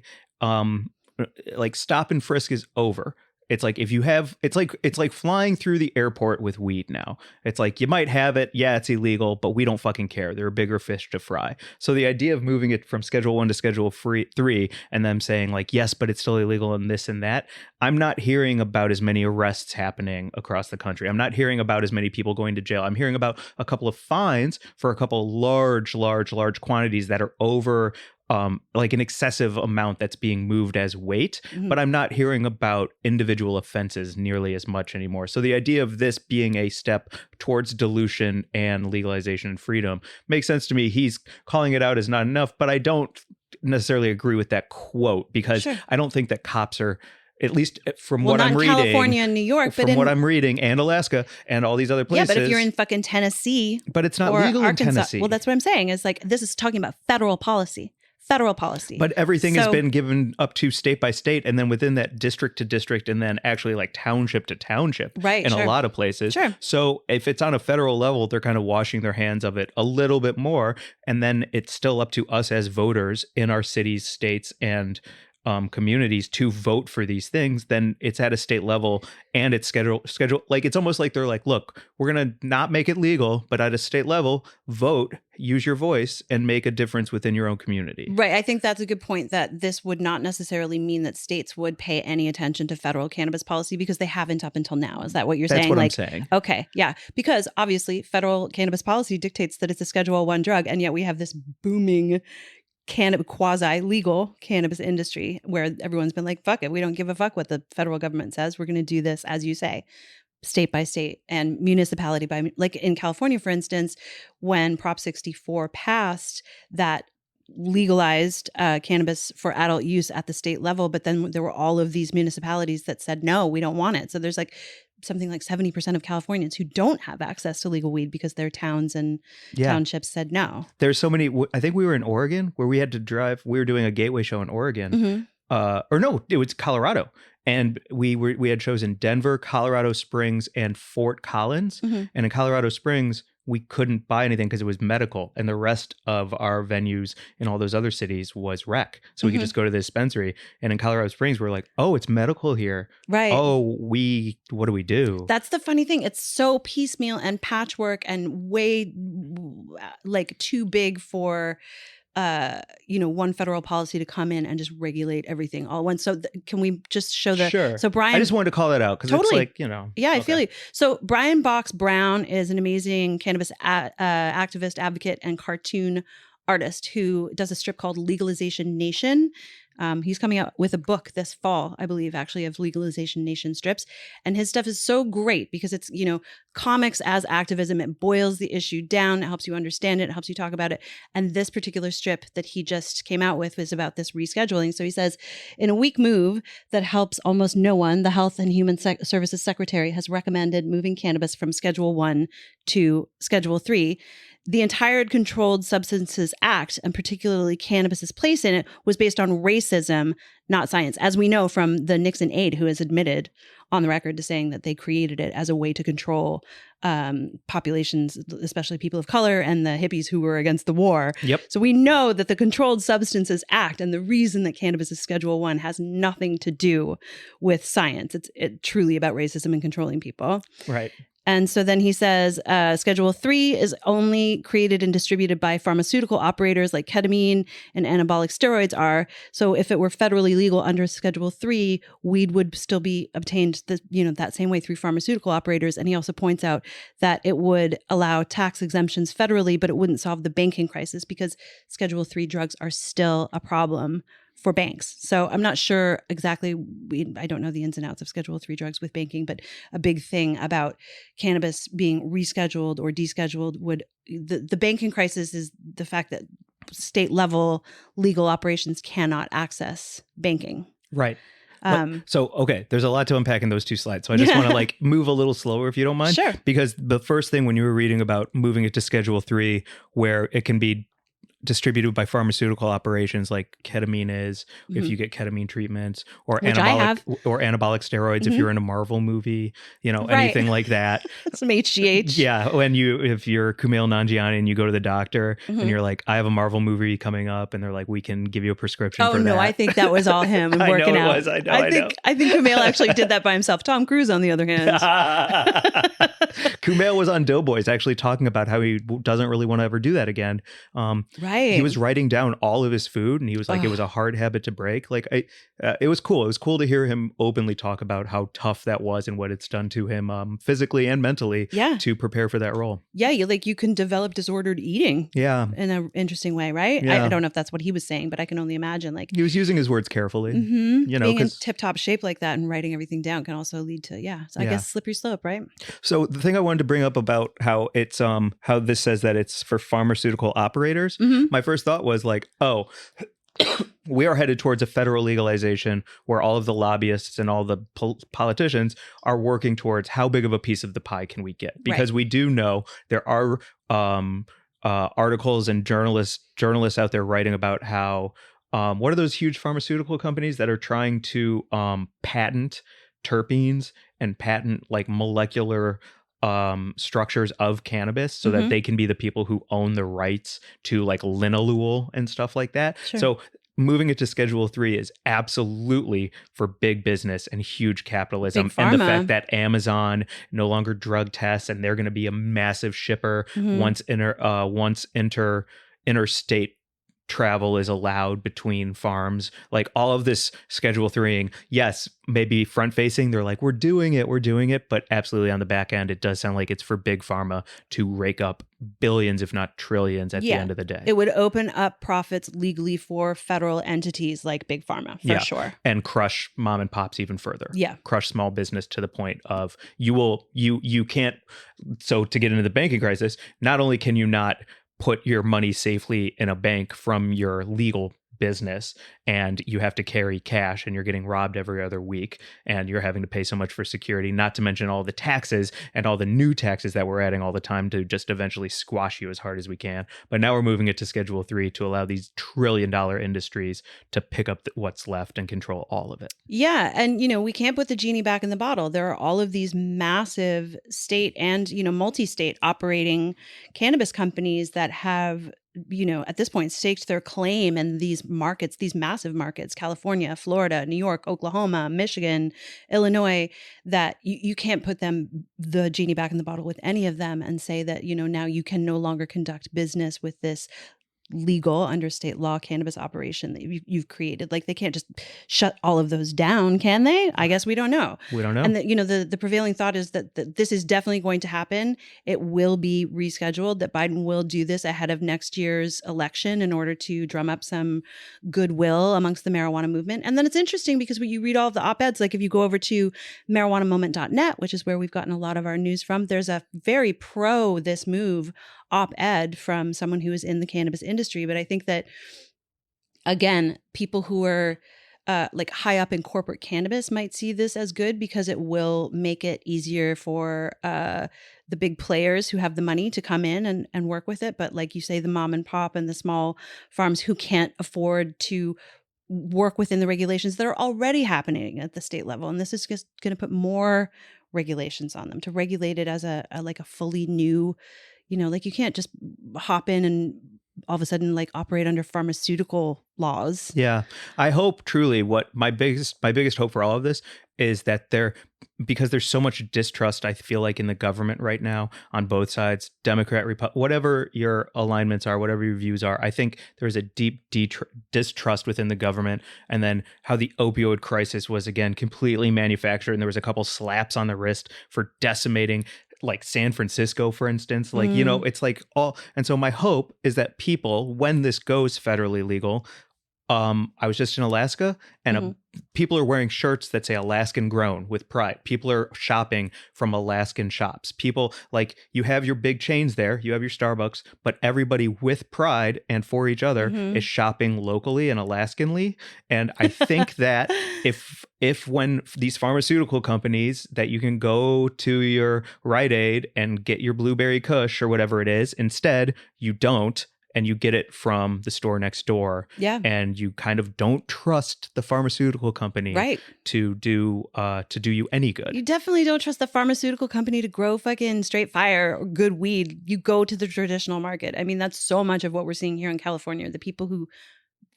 like stop and frisk is over. It's like if you have, it's like flying through the airport with weed now. It's like you might have it, yeah, it's illegal, but we don't fucking care. There are bigger fish to fry. So the idea of moving it from Schedule 1 to Schedule 3 and them saying like, yes, but it's still illegal and this and that, I'm not hearing about as many arrests happening across the country. I'm not hearing about as many people going to jail. I'm hearing about a couple of fines for a couple large quantities that are over like an excessive amount that's being moved as weight, but I'm not hearing about individual offenses nearly as much anymore. So the idea of this being a step towards dilution and legalization and freedom makes sense to me. He's calling it out as not enough, but I don't necessarily agree with that quote, because I don't think that cops are, at least from what I'm reading, California and New York, but what I'm reading, and Alaska and all these other places. Yeah, but if you're in fucking Tennessee, but it's not or legal Arkansas, in Tennessee. Well, that's what I'm saying. Is like, this is talking about federal policy. federal policy. But everything has been given up to state by state, and then within that district to district, and then actually like township to township in a lot of places. Sure. So if it's on a federal level, they're kind of washing their hands of it a little bit more. And then it's still up to us as voters in our cities, states, and communities to vote for these things. Then it's at a state level and it's scheduled. Like it's almost like they're like, look, we're going to not make it legal, but at a state level, vote, use your voice, and make a difference within your own community. Right. I think that's a good point, that this would not necessarily mean that states would pay any attention to federal cannabis policy because they haven't up until now. Is that what you're saying? That's what I'm saying. Okay. Yeah. Because obviously federal cannabis policy dictates that it's a Schedule I drug, and yet we have this booming quasi-legal cannabis industry where everyone's been like, fuck it, we don't give a fuck what the federal government says. We're going to do this, as you say, state by state and municipality by, like in California, for instance, when Prop 64 passed, that legalized cannabis for adult use at the state level, but then there were all of these municipalities that said, no, we don't want it. So there's like something like 70% of Californians who don't have access to legal weed because their towns and townships said no. There's so many. I think we were in Oregon where we had to drive. We were doing a gateway show in Oregon, or no, it was Colorado, and we had shows in Denver, Colorado Springs, and Fort Collins. And in Colorado Springs, we couldn't buy anything because it was medical, and the rest of our venues in all those other cities was rec. So we could just go to the dispensary. And in Colorado Springs, we're like, oh, it's medical here. Right. Oh, what do we do? That's the funny thing. It's so piecemeal and patchwork and way like too big for one federal policy to come in and just regulate everything all at once. So can we just show the... Sure. So Brian... I just wanted to call that out because it's like, Yeah, I feel you. So Brian Box Brown is an amazing cannabis activist, advocate, and cartoon artist who does a strip called Legalization Nation. He's coming out with a book this fall, I believe, actually, of Legalization Nation strips. And his stuff is so great because it's, comics as activism. It boils the issue down. It helps you understand it. It helps you talk about it. And this particular strip that he just came out with was about this rescheduling. So he says, in a weak move that helps almost no one, the Health and Human Services Secretary has recommended moving cannabis from Schedule I to Schedule III. The entire Controlled Substances Act, and particularly cannabis's place in it, was based on racism, not science, as we know from the Nixon aide, who has admitted on the record to saying that they created it as a way to control populations, especially people of color and the hippies who were against the war. Yep. So we know that the Controlled Substances Act and the reason that cannabis is Schedule I has nothing to do with science. It's truly about racism and controlling people. Right. And so then he says Schedule III is only created and distributed by pharmaceutical operators like ketamine and anabolic steroids are. So if it were federally legal under Schedule III, weed would still be obtained that same way through pharmaceutical operators. And he also points out that it would allow tax exemptions federally, but it wouldn't solve the banking crisis because Schedule III drugs are still a problem for banks. So I'm not sure exactly, I don't know the ins and outs of Schedule III drugs with banking, but a big thing about cannabis being rescheduled or descheduled the banking crisis is the fact that state level legal operations cannot access banking. Right. Okay, there's a lot to unpack in those two slides. So I just want to move a little slower if you don't mind. Sure. Because the first thing when you were reading about moving it to Schedule III, where it can be distributed by pharmaceutical operations like ketamine is, if you get ketamine treatments, or anabolic steroids if you're in a Marvel movie, anything like that. Some HGH. Yeah, if you're Kumail Nanjiani and you go to the doctor and you're like, I have a Marvel movie coming up, and they're like, we can give you a prescription for that. Oh no, I think that was all him working out. I think Kumail actually did that by himself. Tom Cruise, on the other hand. Kumail was on Doughboys actually talking about how he doesn't really want to ever do that again. Right. He was writing down all of his food, and he was like, it was a hard habit to break. It was cool. It was cool to hear him openly talk about how tough that was and what it's done to him physically and mentally to prepare for that role. Yeah, you can develop disordered eating. Yeah. In an interesting way, right? Yeah. I don't know if that's what he was saying, but I can only imagine. Like, he was using his words carefully. Being in tip-top shape like that and writing everything down can also lead to, I guess, slippery slope, right? So the thing I wanted to bring up about how it's how this says that it's for pharmaceutical operators, my first thought was like, we are headed towards a federal legalization where all of the lobbyists and all the politicians are working towards how big of a piece of the pie can we get? Because we do know there are articles and journalists out there writing about how what are those huge pharmaceutical companies that are trying to patent terpenes and patent like molecular structures of cannabis so that they can be the people who own the rights to like linalool and stuff like that. Sure. So moving it to Schedule 3 is absolutely for big business and huge capitalism. Big and the pharma. fact that Amazon no longer drug tests and they're going to be a massive shipper once interstate travel is allowed between farms. Like all of this Schedule 3ing, yes, maybe front facing, they're like, we're doing it. But absolutely on the back end, it does sound like it's for big pharma to rake up billions, if not trillions at the end of the day. It would open up profits legally for federal entities like big pharma, for sure. And crush mom and pops even further. Yeah. Crush small business to the point of you can't. So to get into the banking crisis, not only can you not put your money safely in a bank from your legal business and you have to carry cash and you're getting robbed every other week and you're having to pay so much for security, not to mention all the taxes and all the new taxes that we're adding all the time to just eventually squash you as hard as we can. But now we're moving it to Schedule 3 to allow these trillion-dollar industries to pick up what's left and control all of it. Yeah. And, we can't put the genie back in the bottle. There are all of these massive state and, multi-state operating cannabis companies that have at this point staked their claim in these markets, these massive markets, California, Florida, New York, Oklahoma, Michigan, Illinois, that you can't put the genie back in the bottle with any of them and say that, now you can no longer conduct business with this legal under state law cannabis operation that you've created. Like they can't just shut all of those down, can they? I guess we don't know. We don't know. And the prevailing thought is that this is definitely going to happen. It will be rescheduled, that Biden will do this ahead of next year's election in order to drum up some goodwill amongst the marijuana movement. And then it's interesting because when you read all of the op-eds, like if you go over to marijuanamoment.net, which is where we've gotten a lot of our news from, there's a very pro this move op-ed from someone who is in the cannabis industry. But I think that, again, people who are like high up in corporate cannabis might see this as good because it will make it easier for the big players who have the money to come in and work with it. But like you say, the mom and pop and the small farms who can't afford to work within the regulations that are already happening at the state level. And this is just going to put more regulations on them to regulate it as a fully new, like you can't just hop in and all of a sudden like operate under pharmaceutical laws. Yeah. I hope truly what my biggest hope for all of this is that because there's so much distrust, I feel like, in the government right now on both sides, Democrat, Republican, whatever your alignments are, whatever your views are, I think there's a deep distrust within the government. And then how the opioid crisis was, again, completely manufactured. And there was a couple slaps on the wrist for decimating like San Francisco, for instance, like, it's like all. And so my hope is that people, when this goes federally legal, I was just in Alaska and people are wearing shirts that say Alaskan grown with pride. People are shopping from Alaskan shops. People, like, you have your big chains there, you have your Starbucks, but everybody with pride and for each other is shopping locally and Alaskanly. And I think that if when these pharmaceutical companies that you can go to your Rite Aid and get your blueberry kush or whatever it is, instead you don't, and you get it from the store next door. Yeah. And you kind of don't trust the pharmaceutical company to do you any good. You definitely don't trust the pharmaceutical company to grow fucking straight fire or good weed. You go to the traditional market. I mean, that's so much of what we're seeing here in California. The people who,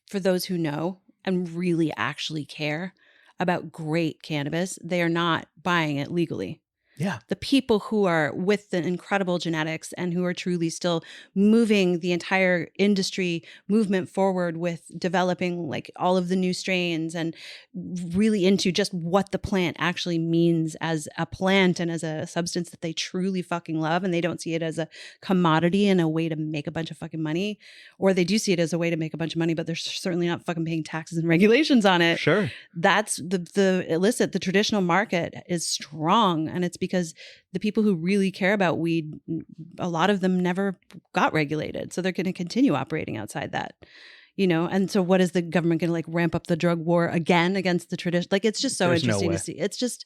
for those who know and really actually care about great cannabis, they are not buying it legally. Yeah. The people who are with the incredible genetics and who are truly still moving the entire industry movement forward with developing like all of the new strains and really into just what the plant actually means as a plant and as a substance that they truly fucking love. And they don't see it as a commodity and a way to make a bunch of fucking money, or they do see it as a way to make a bunch of money, but they're certainly not fucking paying taxes and regulations on it. Sure. That's the illicit, the traditional market is strong. And it's because the people who really care about weed, a lot of them never got regulated. So they're going to continue operating outside that. And so what is the government going to like ramp up the drug war again against the tradition? Like, it's just so There's no interesting way. to see.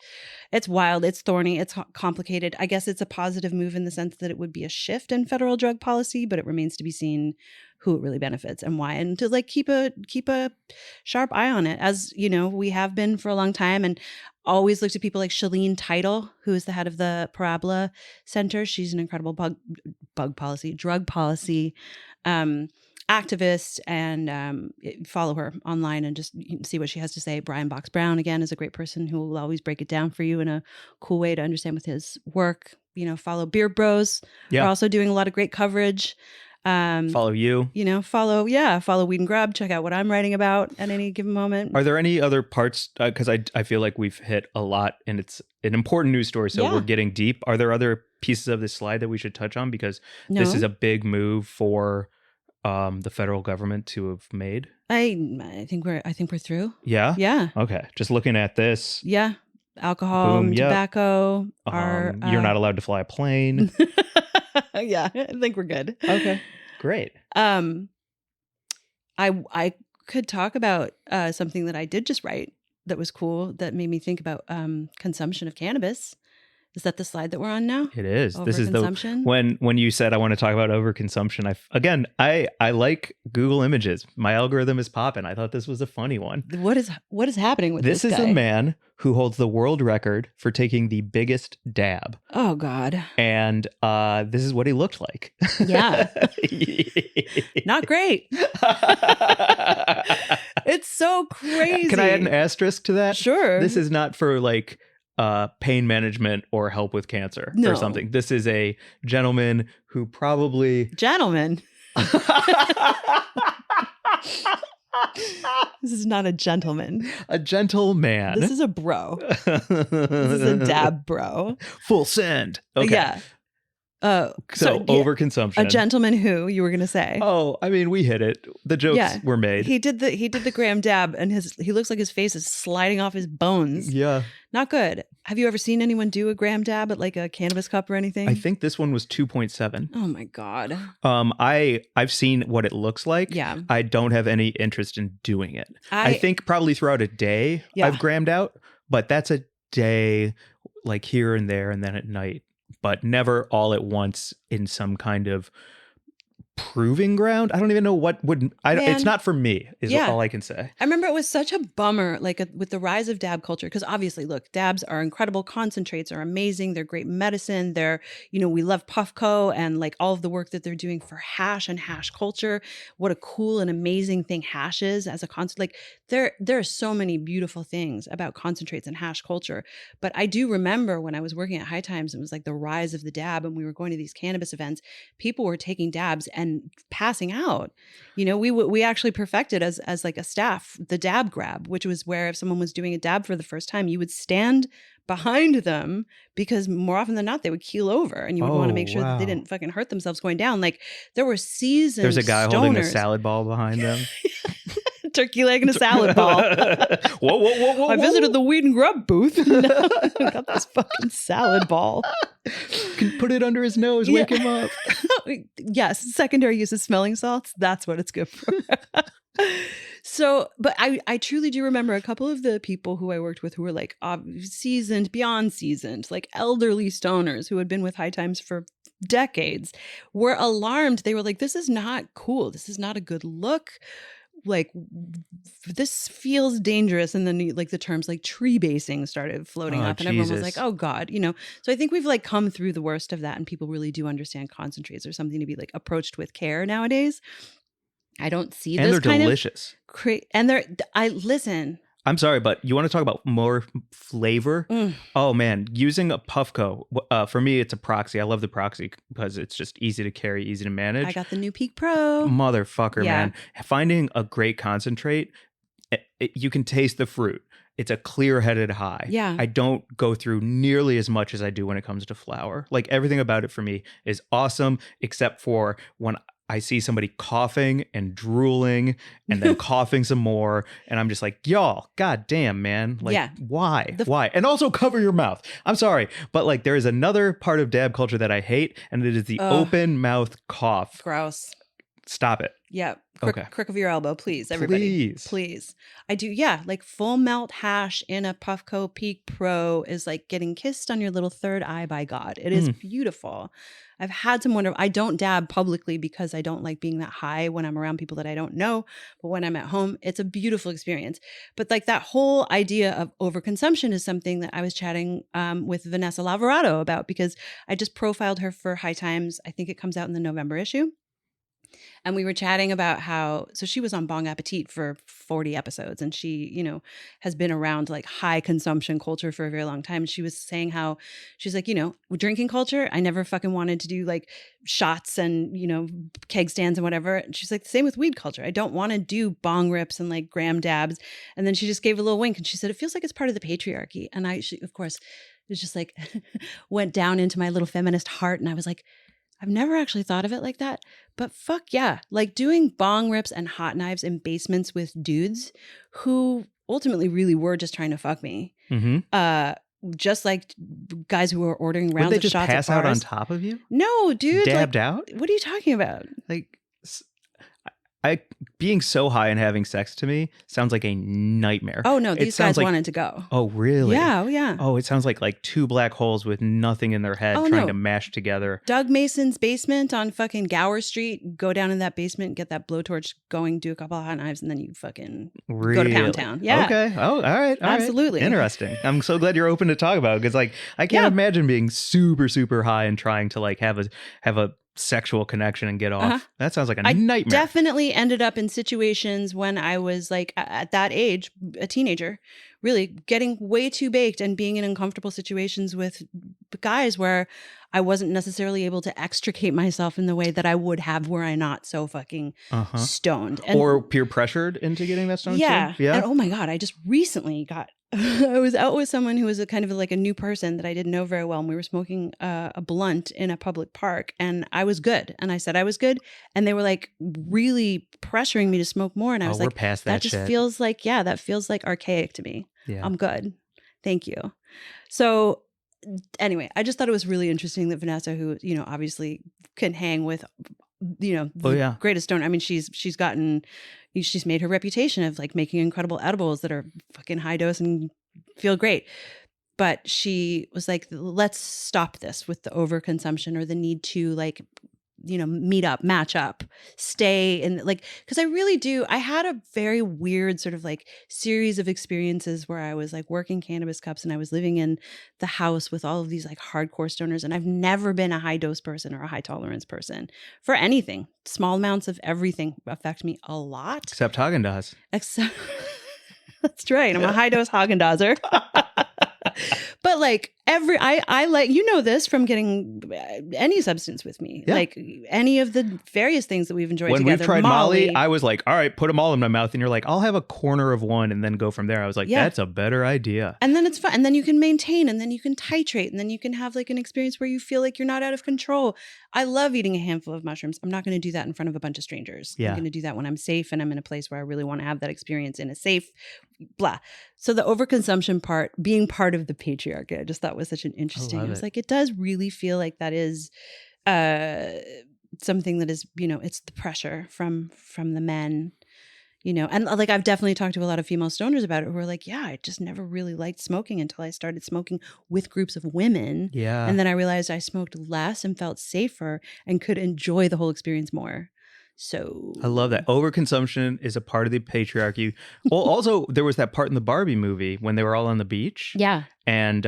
It's wild. It's thorny. It's complicated. I guess it's a positive move in the sense that it would be a shift in federal drug policy, but it remains to be seen who it really benefits and why, and to like keep a sharp eye on it, as we have been for a long time, and always looked at people like Shalene Title, who is the head of the Parabola Center. She's an incredible drug policy activist, and follow her online and just see what she has to say. Brian Box Brown, again, is a great person who will always break it down for you in a cool way to understand with his work. Follow Beard Bros. Yeah. Are also doing a lot of great coverage. Follow you. Follow Weed and Grub. Check out what I'm writing about at any given moment. Are there any other parts? Because I feel like we've hit a lot, and it's an important news story, so we're getting deep. Are there other pieces of this slide that we should touch on? Because this is a big move for the federal government to have made. I think we're through. Yeah. Yeah. Okay. Just looking at this. Yeah. Alcohol, and tobacco. You're not allowed to fly a plane. Yeah, I think we're good. Okay, great. I could talk about something that I did just write that was cool, that made me think about consumption of cannabis. Is that the slide that we're on now? It is. This is Overconsumption? when you said I want to talk about overconsumption. I like Google Images. My algorithm is popping. I thought this was a funny one. What is happening with this This is guy? a man who holds the world record for taking the biggest dab. Oh God. And this is what he looked like. Yeah. Not great. It's so crazy. Can I add an asterisk to that? Sure. This is not for like pain management or help with cancer or something. This is a gentleman who probably... Gentleman. This is not a gentleman. A gentleman. This is a bro. This is a dab bro. Full send. Okay. Yeah. So overconsumption. A gentleman who you were going to say? Oh, I mean, we hit it. The jokes were made. He did the gram dab, and he looks like his face is sliding off his bones. Yeah. Not good. Have you ever seen anyone do a gram dab at like a cannabis cup or anything? I think this one was 2.7. Oh my God. I've seen what it looks like. Yeah. I don't have any interest in doing it. I think probably throughout a day I've grammed out, but that's a day like here and there and then at night, but never all at once in some kind of proving ground. I don't even know what would it's not for me is all I can say. I remember it was such a bummer, like with the rise of dab culture, because obviously, look, dabs are incredible. Concentrates are amazing. They're great medicine. They're, we love Puffco and like all of the work that they're doing for hash and hash culture. What a cool and amazing thing hash is as a concentrate. Like there are so many beautiful things about concentrates and hash culture. But I do remember when I was working at High Times, it was like the rise of the dab, and we were going to these cannabis events. People were taking dabs and passing out. We actually perfected as like a staff the dab grab, which was where if someone was doing a dab for the first time, you would stand behind them, because more often than not they would keel over, and you would want to make sure that they didn't fucking hurt themselves going down. Like there were seasoned There's a guy holding a salad ball behind them. Turkey leg and a salad ball. Whoa. I visited the Weed and Grub booth. I got this fucking salad ball. Can put it under his nose, wake him up. Yes, secondary use of smelling salts. That's what it's good for. So, but I truly do remember a couple of the people who I worked with who were like seasoned, beyond seasoned, like elderly stoners who had been with High Times for decades, were alarmed. They were like, this is not cool. This is not a good look. Like this feels dangerous. And then like the terms like tree basing started floating up, and everyone was like, oh God, so I think we've like come through the worst of that, and people really do understand concentrates are something to be like approached with care nowadays. I don't see this and they're delicious. Listen. I'm sorry, but you want to talk about more flavor? Oh man, using a Puffco, for me, it's a proxy. I love the proxy because it's just easy to carry, easy to manage. I got the new Peak Pro. Motherfucker, man. Finding a great concentrate, you can taste the fruit. It's a clear-headed high. Yeah. I don't go through nearly as much as I do when it comes to flower. Like everything about it for me is awesome, except for when I see somebody coughing and drooling and then coughing some more. And I'm just like, y'all, goddamn, man. Like, why? Why? And also cover your mouth. I'm sorry. But like, there is another part of dab culture that I hate, and it is the open mouth cough. Gross. Stop it. Yeah. Okay. Crook of your elbow, please, everybody. Please. I do. Yeah. Like full melt hash in a Puffco Peak Pro is like getting kissed on your little third eye by God. It is beautiful. I've had some wonder. I don't dab publicly because I don't like being that high when I'm around people that I don't know. But when I'm at home, it's a beautiful experience. But like that whole idea of overconsumption is something that I was chatting with Vanessa Lavorato about, because I just profiled her for High Times. I think it comes out in the November issue. And we were chatting about how, so she was on Bong Appetit for 40 episodes, and she, you know, has been around like high consumption culture for a very long time. She was saying how she's like, you know, with drinking culture, I never fucking wanted to do like shots and, you know, keg stands and whatever. And she's like, the same with weed culture. I don't want to do bong rips and like gram dabs. And then she just gave a little wink and she said, it feels like it's part of the patriarchy. And she, of course, it was just like, went down into my little feminist heart. And I was like, I've never actually thought of it like that, but fuck yeah. Like doing bong rips and hot knives in basements with dudes who ultimately really were just trying to fuck me. Just like guys who were ordering rounds Would they of just shots pass at out bars. on top of you? No, dude. Dabbed like, out? What are you talking about? Like, being so high and having sex to me sounds like a nightmare. Oh no, these guys wanted to go. Oh really? Yeah, yeah. Oh, it sounds like two black holes with nothing in their head trying to mash together. Doug Mason's basement on fucking Gower Street. Go down in that basement, get that blowtorch going, do a couple of hot knives, and then you fucking go to Pound Town. Yeah. Okay. Oh, all right. Absolutely. Interesting. I'm so glad you're open to talk about it, because like I can't imagine being super, super high and trying to like have a sexual connection and get off. That sounds like a nightmare. I definitely ended up in situations when I was like at that age, a teenager, really getting way too baked and being in uncomfortable situations with guys where I wasn't necessarily able to extricate myself in the way that I would have were I not so fucking stoned. And, or peer pressured into getting that stoned. Yeah. Too? Yeah. And oh my God, I just recently got I was out with someone who was a kind of like a new person that I didn't know very well. And we were smoking a blunt in a public park, and I was good. And I said I was good. And they were like really pressuring me to smoke more. And I was like, past that just feels like, that feels like archaic to me. Yeah. I'm good. Thank you. So anyway, I just thought it was really interesting that Vanessa, who, you know, obviously can hang with, you know, the greatest stoner. I mean, she's made her reputation of like making incredible edibles that are fucking high dose and feel great. But she was like, let's stop this with the overconsumption or the need to like, you know, match up, stay in like, because I really do. I had a very weird sort of like series of experiences where I was like working Cannabis Cups and I was living in the house with all of these like hardcore stoners. And I've never been a high dose person or a high tolerance person for anything. Small amounts of everything affect me a lot. Except Haagen-Dazs. That's right. I'm a high dose Haagen-Dazser. But like I like, you know, this from getting any substance with me, like any of the various things that we've enjoyed when together. We've tried Molly, I was like, all right, put them all in my mouth. And you're like, I'll have a corner of one and then go from there. I was like, that's a better idea. And then it's fun. And then you can maintain, and then you can titrate, and then you can have like an experience where you feel like you're not out of control. I love eating a handful of mushrooms. I'm not going to do that in front of a bunch of strangers. I'm going to do that when I'm safe and I'm in a place where I really want to have that experience in a safe blah. So the overconsumption part, being part of the patriarchy, I just thought was such an interesting. I was like, it does really feel like that is something that is, you know, it's the pressure from the men, you know. And like I've definitely talked to a lot of female stoners about it who are like, yeah, I just never really liked smoking until I started smoking with groups of women. Yeah. And then I realized I smoked less and felt safer and could enjoy the whole experience more. So I love that. Overconsumption is a part of the patriarchy. Well, also there was that part in the Barbie movie when they were all on the beach. Yeah. And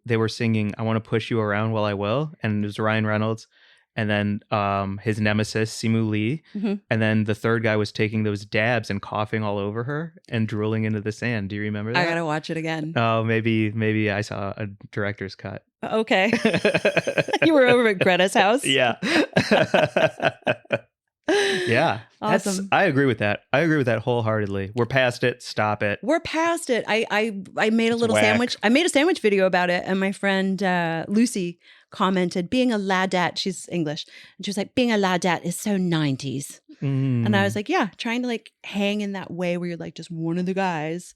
they were singing, I Want to Push You Around While I Will. And it was Ryan Reynolds. And then his nemesis, Simu Lee. Mm-hmm. And then the third guy was taking those dabs and coughing all over her and drooling into the sand. Do you remember that? I got to watch it again. Oh, maybe I saw a director's cut. Okay. You were over at Greta's house? Yeah. Yeah. Awesome. I agree with that. I agree with that wholeheartedly. We're past it. Stop it. We're past it. I made a little sandwich. I made a sandwich video about it, and my friend Lucy commented, being a ladette, she's English, and she was like, being a ladette is so 90s. And I was like, yeah, trying to like hang in that way where you're like just one of the guys.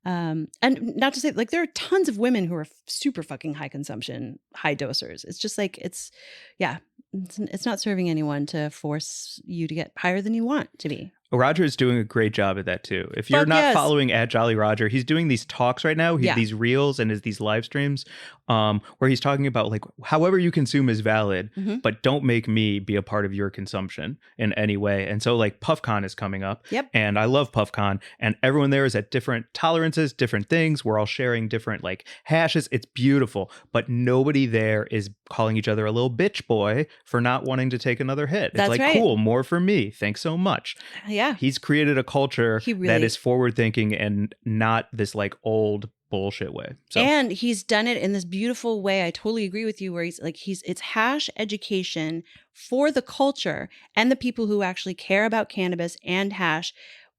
And not to say like there are tons of women who are super fucking high consumption, high dosers. It's just like, it's not serving anyone to force you to get higher than you want to be. Roger is doing a great job at that too. If you're Fuck not yes. following at Jolly Roger, he's doing these talks right now, Yeah. these reels and these live streams, where he's talking about like however you consume is valid, but don't make me be a part of your consumption in any way. And so like PuffCon is coming up, and I love PuffCon, and everyone there is at different tolerances, different things. We're all sharing different like hashes. It's beautiful, but nobody there is calling each other a little bitch boy for not wanting to take another hit. That's it's like, right. cool, more for me. Thanks so much. Yeah. He's created a culture that is forward thinking and not this like old bullshit way. So. And he's done it in this beautiful way. I totally agree with you, where it's hash education for the culture and the people who actually care about cannabis and hash,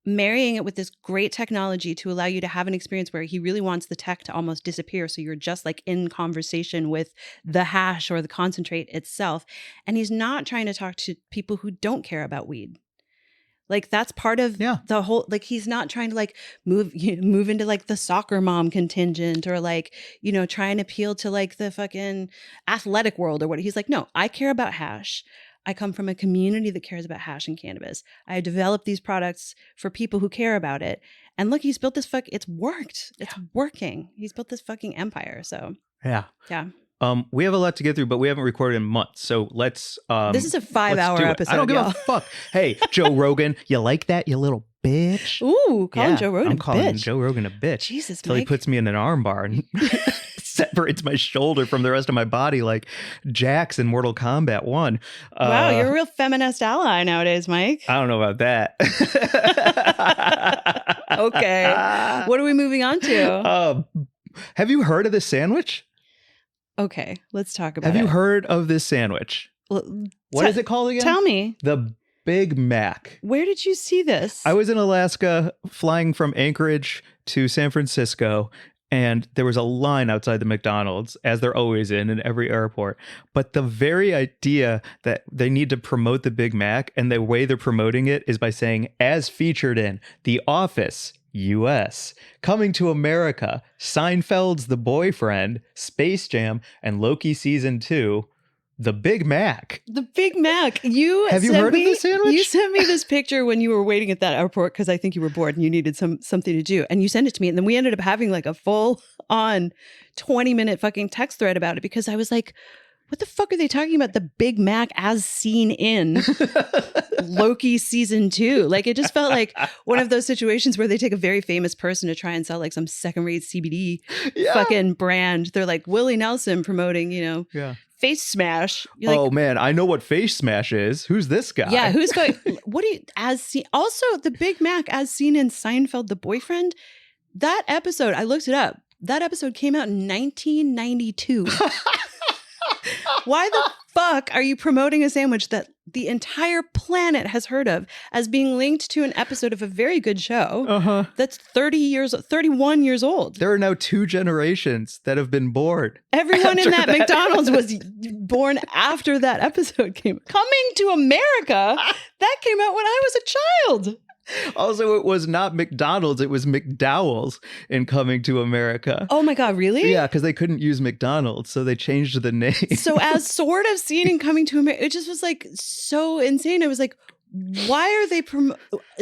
marrying it with this great technology to allow you to have an experience where he really wants the tech to almost disappear. So you're just like in conversation with the hash or the concentrate itself. And he's not trying to talk to people who don't care about weed. Like that's part of the whole, like he's not trying to like move into like the soccer mom contingent or like, try and appeal to like the fucking athletic world or what. He's like, no, I care about hash. I come from a community that cares about hash and cannabis. I developed these products for people who care about it. And look, he's built this it's worked. It's working. He's built this fucking empire. So yeah. We have a lot to get through, but we haven't recorded in months. So let's this is a 5-hour episode. I don't give a fuck. Hey, Joe Rogan, you like that, you little bitch? Ooh, calling Joe Rogan I'm a calling bitch. Joe Rogan a bitch. Jesus, Until he puts me in an arm bar and separates my shoulder from the rest of my body like Jax in Mortal Kombat 1. Wow, you're a real feminist ally nowadays, Mike. I don't know about that. Okay. What are we moving on to? Have you heard of this sandwich? Okay, let's talk about it. it. Have you heard of this sandwich? What is it called again? Tell me. The Big Mac. Where did you see this? I was in Alaska flying from Anchorage to San Francisco, and there was a line outside the McDonald's, as there always in every airport. But the very idea that they need to promote the Big Mac, and the way they're promoting it is by saying, as featured in The Office, U.S., Coming to America, Seinfeld's The Boyfriend, Space Jam, and Loki Season 2, The Big Mac. The Big Mac. Have you heard of this sandwich? You sent me this picture when you were waiting at that airport because I think you were bored and you needed something to do. And you sent it to me. And then we ended up having like a full-on 20-minute fucking text thread about it because I was like, what the fuck are they talking about? The Big Mac as seen in Loki Season 2. Like it just felt like one of those situations where they take a very famous person to try and sell like some second-rate CBD fucking brand. They're like Willie Nelson promoting, Face Smash. You're like, man, I know what Face Smash is. Who's this guy? Yeah, who's going? What do you as seen? Also, the Big Mac as seen in Seinfeld, The Boyfriend. That episode, I looked it up. That episode came out in 1992. Why the fuck are you promoting a sandwich that the entire planet has heard of as being linked to an episode of a very good show that's 31 years old? There are now 2 generations that have been born. Everyone in that McDonald's was born after that episode came. Coming to America, that came out when I was a child. Also, it was not McDonald's, it was McDowell's in Coming to America. Oh my God, really? Yeah, because they couldn't use McDonald's, so they changed the name. So as sort of seen in Coming to America, it just was like so insane. I was like, why are they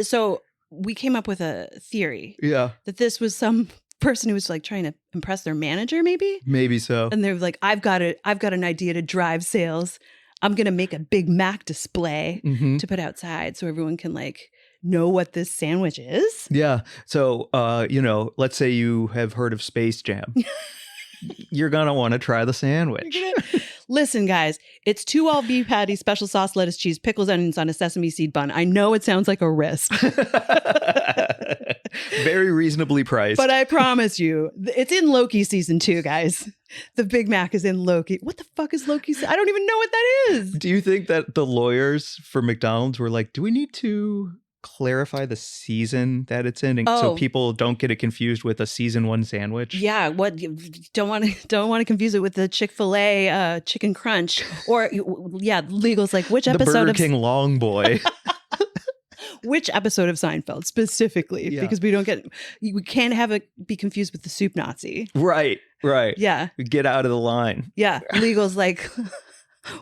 So we came up with a theory. Yeah. That this was some person who was like trying to impress their manager, maybe? Maybe so. And they're like, I've got an idea to drive sales. I'm going to make a Big Mac display to put outside so everyone can like know what this sandwich is. Yeah. So, let's say you have heard of Space Jam. You're going to want to try the sandwich. Listen, guys, it's 2 all beef patties, special sauce, lettuce, cheese, pickles, onions on a sesame seed bun. I know it sounds like a risk. Very reasonably priced. But I promise you, it's in Loki Season 2, guys. The Big Mac is in Loki. What the fuck is Loki? I don't even know what that is. Do you think that the lawyers for McDonald's were like, do we need to clarify the season that it's in, and so people don't get it confused with a season 1 sandwich? Yeah, what don't want to confuse it with the Chick-fil-A chicken crunch, or legal's like which episode the Burger of King Long Boy. Which episode of Seinfeld specifically? Yeah. Because we can't have it be confused with the soup Nazi. Right. Yeah. Get out of the line. Yeah. Legal's like,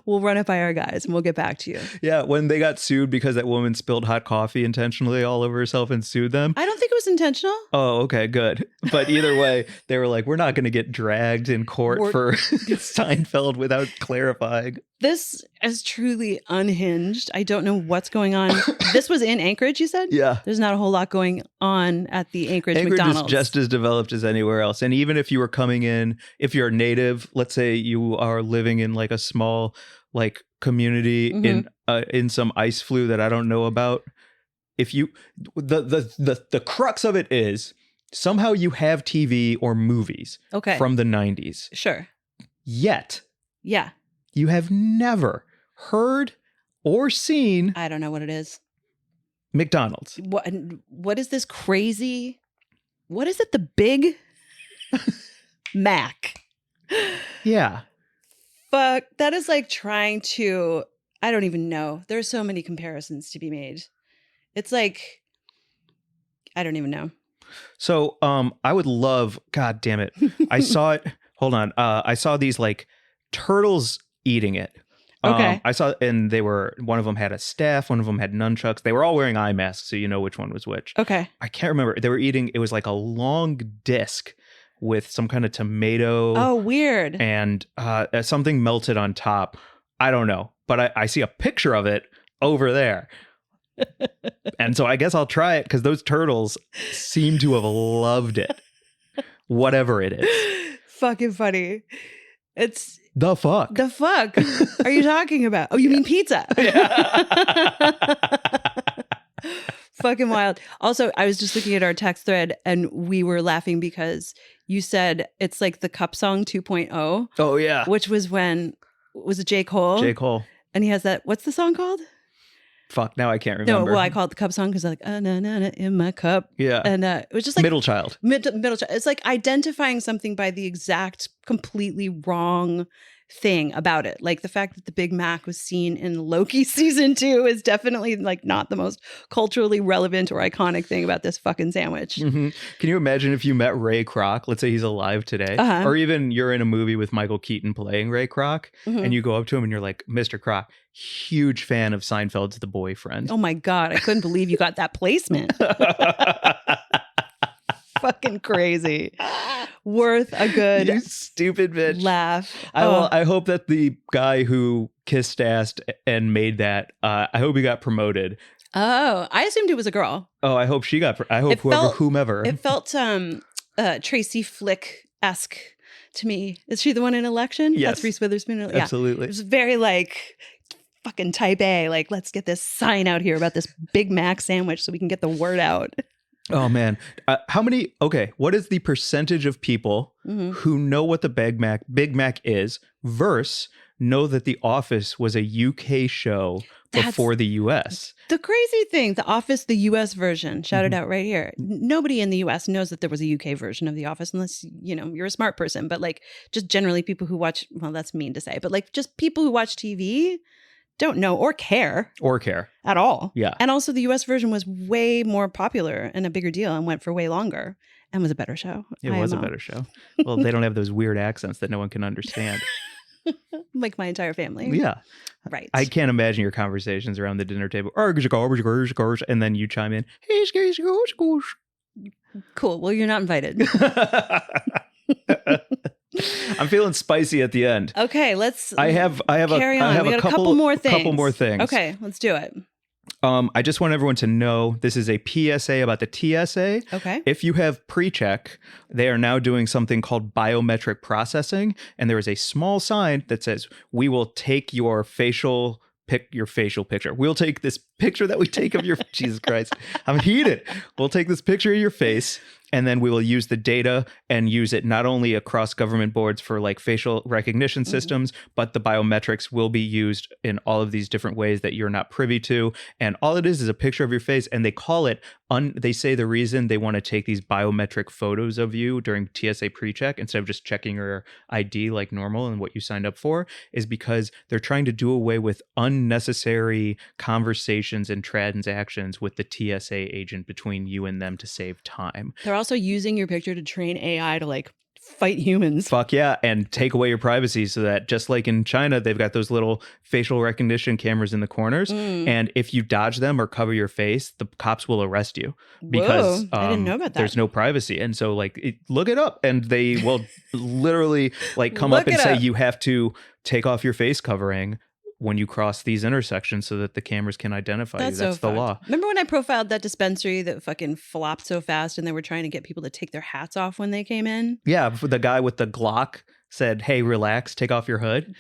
We'll run it by our guys and we'll get back to you. Yeah, when they got sued because that woman spilled hot coffee intentionally all over herself and sued them. I don't think it was intentional. Oh, okay, good. But either way, they were like, we're not going to get dragged in court for Seinfeld without clarifying. This is truly unhinged. I don't know what's going on. This was in Anchorage, you said? Yeah. There's not a whole lot going on at the Anchorage Anchorage McDonald's. is just as developed as anywhere else. And even if you were coming in, if you're a native, let's say you are living in like a small like community in some ice flue that I don't know about, if you the crux of it is somehow you have TV or movies from the 90s. Sure. Yet. Yeah. You have never heard or seen. I don't know what it is. McDonald's. What is this crazy? What is it? The Big Mac. Yeah. Fuck. That is like trying to, I don't even know. There's so many comparisons to be made. It's like, I don't even know. So I would love, God damn it. I saw it. Hold on. I saw these like turtles eating it. Okay. I saw, and they were, one of them had a staff, one of them had nunchucks. They were all wearing eye masks, so you know which one was which. Okay. I can't remember. They were eating, it was like a long disc with some kind of tomato. Oh, weird. And something melted on top. I don't know, but I see a picture of it over there. And so I guess I'll try it because those turtles seem to have loved it. Whatever it is. Fucking funny. It's the fuck. The fuck are you talking about? Oh, you mean pizza? Fucking wild. Also, I was just looking at our text thread and we were laughing because you said it's like the Cup Song 2.0. Oh, yeah. Which was when, was it J. Cole? J. Cole. And he has that, what's the song called? Fuck, now I can't remember. No, well, I call it the Cup Song because I'm like, na na na in my cup. Yeah. And it was just like middle child. Middle child. It's like identifying something by the exact completely wrong thing about it. Like the fact that the Big Mac was seen in Loki season 2 is definitely like not the most culturally relevant or iconic thing about this fucking sandwich. Mm-hmm. Can you imagine if you met Ray Kroc? Let's say he's alive today, or even you're in a movie with Michael Keaton playing Ray Kroc, and you go up to him and you're like, Mr. Kroc, huge fan of Seinfeld's The Boyfriend. Oh my God, I couldn't believe you got that placement. Fucking crazy. Worth a good you stupid bitch laugh. I hope that the guy who kissed ass and made that I hope he got promoted. Oh, I assumed it was a girl. Oh, I hope she got I hope whomever. It felt Tracy Flick-esque to me. Is she the one in Election? Yes. That's Reese Witherspoon. Yeah. Absolutely. It was very like fucking type A, like let's get this sign out here about this Big Mac sandwich so we can get the word out. Oh man, what is the percentage of people who know what the Big Mac is versus know that The Office was a UK show before the US? The crazy thing, The Office, the US version, shout it out right here. Nobody in the US knows that there was a UK version of The Office unless, you know, you're a smart person. But like just generally people who watch, well, that's mean to say, but like just people who watch TV don't know or care at all. Yeah. And also the US version was way more popular and a bigger deal and went for way longer and was a better show. It was a better show. Well, they don't have those weird accents that no one can understand. Like my entire family. Yeah. Right. I can't imagine your conversations around the dinner table. And then you chime in. Cool. Well, you're not invited. I'm feeling spicy at the end. Okay, let's I have carry on. We got a couple more things. Okay, let's do it. I just want everyone to know this is a PSA about the TSA. Okay. If you have pre-check, they are now doing something called biometric processing, and there is a small sign that says, "We will take your facial picture. We'll take this picture that we take of your Jesus Christ. I'm heated. We'll take this picture of your face." And then we will use the data and use it not only across government boards for like facial recognition systems, but the biometrics will be used in all of these different ways that you're not privy to. And all it is a picture of your face. And they call it, they say the reason they want to take these biometric photos of you during TSA pre-check instead of just checking your ID like normal and what you signed up for is because they're trying to do away with unnecessary conversations and transactions with the TSA agent between you and them to save time. They're also using your picture to train AI to like fight humans. Fuck yeah. And take away your privacy so that just like in China, they've got those little facial recognition cameras in the corners. And if you dodge them or cover your face, the cops will arrest you because I didn't know about that. There's no privacy. And so like look it up and they will literally like come up and say you have to take off your face covering when you cross these intersections so that the cameras can identify you. That's the law. Remember when I profiled that dispensary that fucking flopped so fast and they were trying to get people to take their hats off when they came in? Yeah, the guy with the Glock said, hey, relax, take off your hood.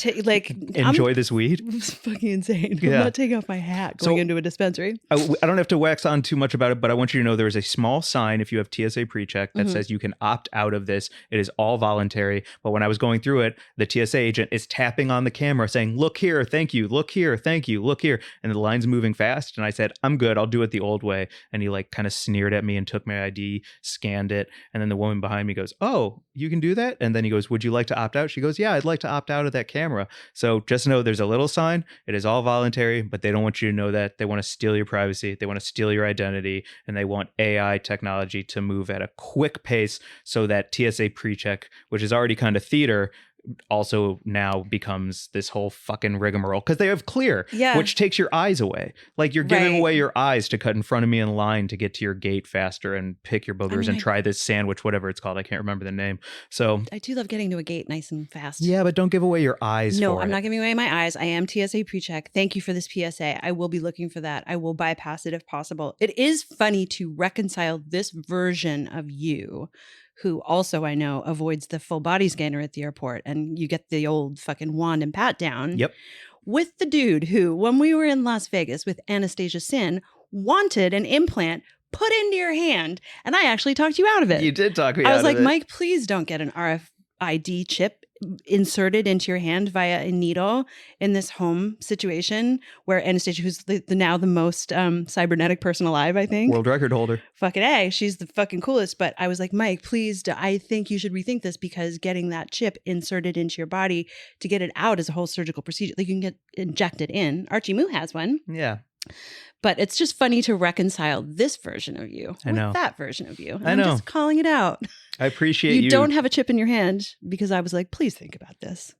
Enjoy this weed. It's fucking insane. I'm not taking off my hat going into a dispensary. I don't have to wax on too much about it, but I want you to know there is a small sign if you have TSA pre-check that says you can opt out of this. It is all voluntary. But when I was going through it, the TSA agent is tapping on the camera saying, look here, thank you, look here, thank you, look here. And the line's moving fast. And I said, I'm good, I'll do it the old way. And he like kind of sneered at me and took my ID, scanned it. And then the woman behind me goes, oh, you can do that? And then he goes, would you like to opt out? She goes, yeah, I'd like to opt out of that camera. So just know there's a little sign. It is all voluntary, but they don't want you to know that. They want to steal your privacy. They want to steal your identity. And they want AI technology to move at a quick pace so that TSA pre-check, which is already kind of theater, also now becomes this whole fucking rigmarole because they have clear, which takes your eyes away. Like you're giving away your eyes to cut in front of me in line to get to your gate faster and pick your boogers and try this sandwich, whatever it's called. I can't remember the name. So I do love getting to a gate nice and fast. Yeah, but don't give away your eyes. No, I'm not giving away my eyes. I am TSA pre-check. Thank you for this PSA. I will be looking for that. I will bypass it if possible. It is funny to reconcile this version of you, who also I know avoids the full body scanner at the airport, and you get the old fucking wand and pat down. Yep. With the dude who, when we were in Las Vegas with Anastasia Sin, wanted an implant put into your hand, and I actually talked you out of it. You did talk me out of it. I was like, Mike, please don't get an RFID chip inserted into your hand via a needle in this home situation where Anastasia, who's now the most cybernetic person alive, I think. World record holder. Fucking A. She's the fucking coolest. But I was like, Mike, please, I think you should rethink this because getting that chip inserted into your body to get it out is a whole surgical procedure. Like you can get injected in. Archie Moo has one. Yeah. But it's just funny to reconcile this version of you with that version of you. And I'm just calling it out. I appreciate you. You don't have a chip in your hand because I was like, please think about this.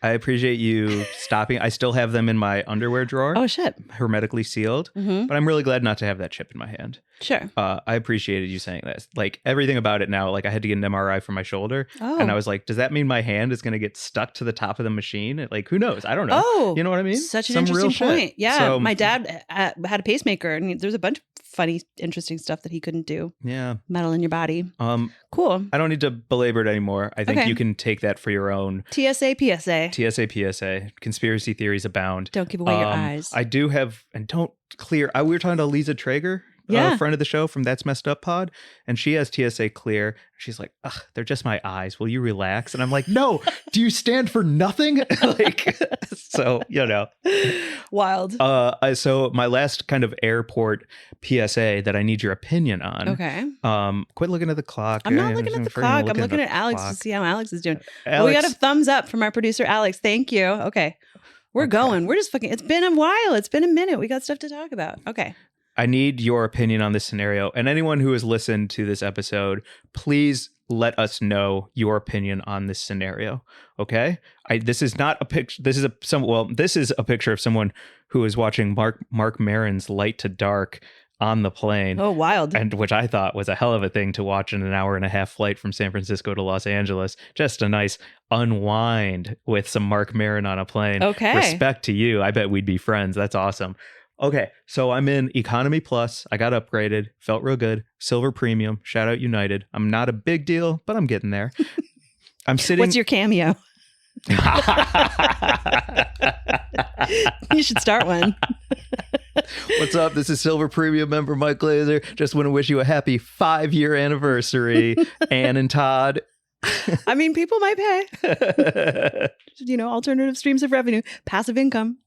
I appreciate you stopping. I still have them in my underwear drawer. Oh, shit. Hermetically sealed. Mm-hmm. But I'm really glad not to have that chip in my hand. Sure. I appreciated you saying this. Like everything about it now, like I had to get an MRI for my shoulder. Oh. And I was like, does that mean my hand is going to get stuck to the top of the machine? Like, who knows? I don't know. Oh. You know what I mean? Such an Some real interesting point. shit. Yeah. So, my dad had a pacemaker and there's a bunch of funny, interesting stuff that he couldn't do. Yeah. Metal in your body. Cool. I don't need to belabor it anymore. I think you can take that for your own. TSA, PSA. PSA. Conspiracy theories abound. Don't give away your eyes. I do have, and don't clear. We were talking to Lisa Traeger, a friend of the show from That's Messed Up Pod, and she has TSA clear. She's like, ugh, they're just my eyes. Will you relax? And I'm like, no, do you stand for nothing? Like, so, you know. Wild. So my last kind of airport PSA that I need your opinion on. Okay. Quit looking at the clock. I'm not looking at the clock. I'm looking at Alex to see how Alex is doing. Alex, we got a thumbs up from our producer, Alex. Thank you. Okay. We're going. We're just fucking, it's been a while. It's been a minute. We got stuff to talk about. Okay. I need your opinion on this scenario. And anyone who has listened to this episode, please let us know your opinion on this scenario. Okay? This is not a picture. This is a picture of someone who is watching Mark Maron's Light to Dark on the plane. Oh, wild. And which I thought was a hell of a thing to watch in an hour-and-a-half flight from San Francisco to Los Angeles. Just a nice unwind with some Mark Maron on a plane. Okay. Respect to you. I bet we'd be friends. That's awesome. Okay, so I'm in Economy Plus. I got upgraded. Felt real good. Silver Premium. Shout out United. I'm not a big deal, but I'm getting there. I'm sitting... What's your cameo? You should start one. What's up? This is Silver Premium member Mike Glazer. Just want to wish you a happy 5-year anniversary, Ann and Todd. I mean, people might pay. Alternative streams of revenue, passive income.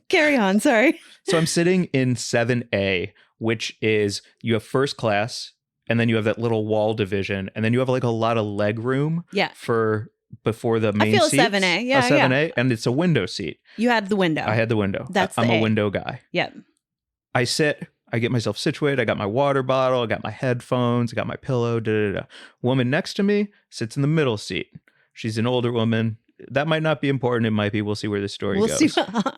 Carry on. Sorry. So I'm sitting in 7A, which is you have first class, and then you have that little wall division, and then you have like a lot of leg room. Yeah. For before the main seats. I feel a 7A. Yeah. A 7A, and it's a window seat. You had the window. I had the window. That's I'm the a A. window guy. Yep. I sit. I get myself situated. I got my water bottle. I got my headphones. I got my pillow. Woman next to me sits in the middle seat. She's an older woman. That might not be important. It might be. We'll see where this story goes. See.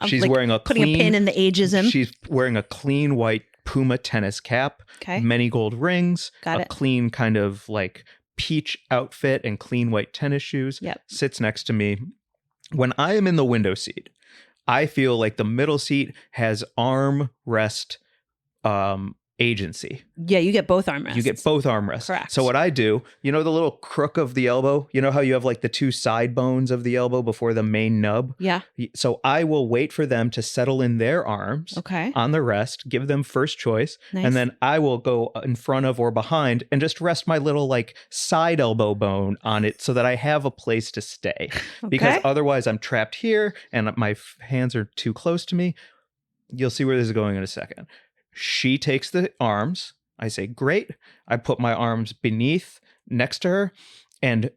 She's wearing a putting a pin in the ageism. She's wearing a clean white Puma tennis cap. Okay. Many gold rings. Got it. Clean kind of like peach outfit and clean white tennis shoes. Yep. Sits next to me. When I am in the window seat, I feel like the middle seat has armrest agency. Yeah, you get both armrests. You get both armrests. Correct. So what I do, you know the little crook of the elbow? You know how you have like the two side bones of the elbow before the main nub? Yeah. So I will wait for them to settle in their arms on the rest, give them first choice, Nice. and then I will go in front of or behind and just rest my little like side elbow bone on it so that I have a place to stay. Because otherwise I'm trapped here and my hands are too close to me. You'll see where this is going in a second. She takes the arms. I say, great. I put my arms beneath next to her and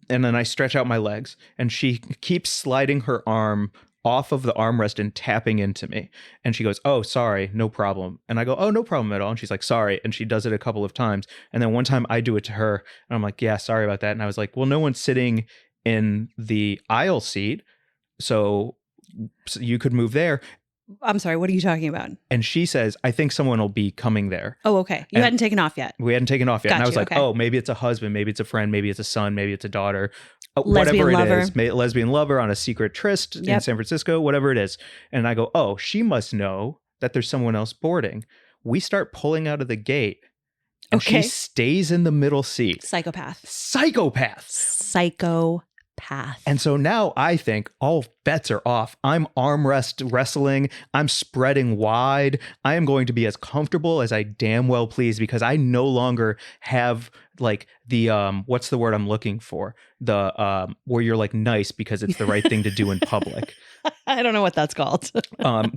then I stretch out my legs and she keeps sliding her arm off of the armrest and tapping into me. And she goes, oh, sorry, no problem. And I go, oh, no problem at all. And she's like, sorry. And she does it a couple of times. And then one time I do it to her and I'm like, yeah, sorry about that. And I was like, well, no one's sitting in the aisle seat. So you could move there. I'm sorry, what are you talking about? And she says, I think someone will be coming there. Oh, okay. You hadn't taken off yet. We hadn't taken off yet. Got and I was you, like, okay. oh, maybe it's a husband, maybe it's a friend, maybe it's a son, maybe it's a daughter. Lesbian whatever lover. it is. Lesbian lover on a secret tryst in San Francisco, whatever it is. And I go, oh, she must know that there's someone else boarding. We start pulling out of the gate. And she stays in the middle seat. Psychopath. And so now I think all bets are off. I'm wrestling. I'm spreading wide. I am going to be as comfortable as I damn well please because I no longer have like the what's the word I'm looking for? The where you're like nice because it's the right thing to do in public. I don't know what that's called.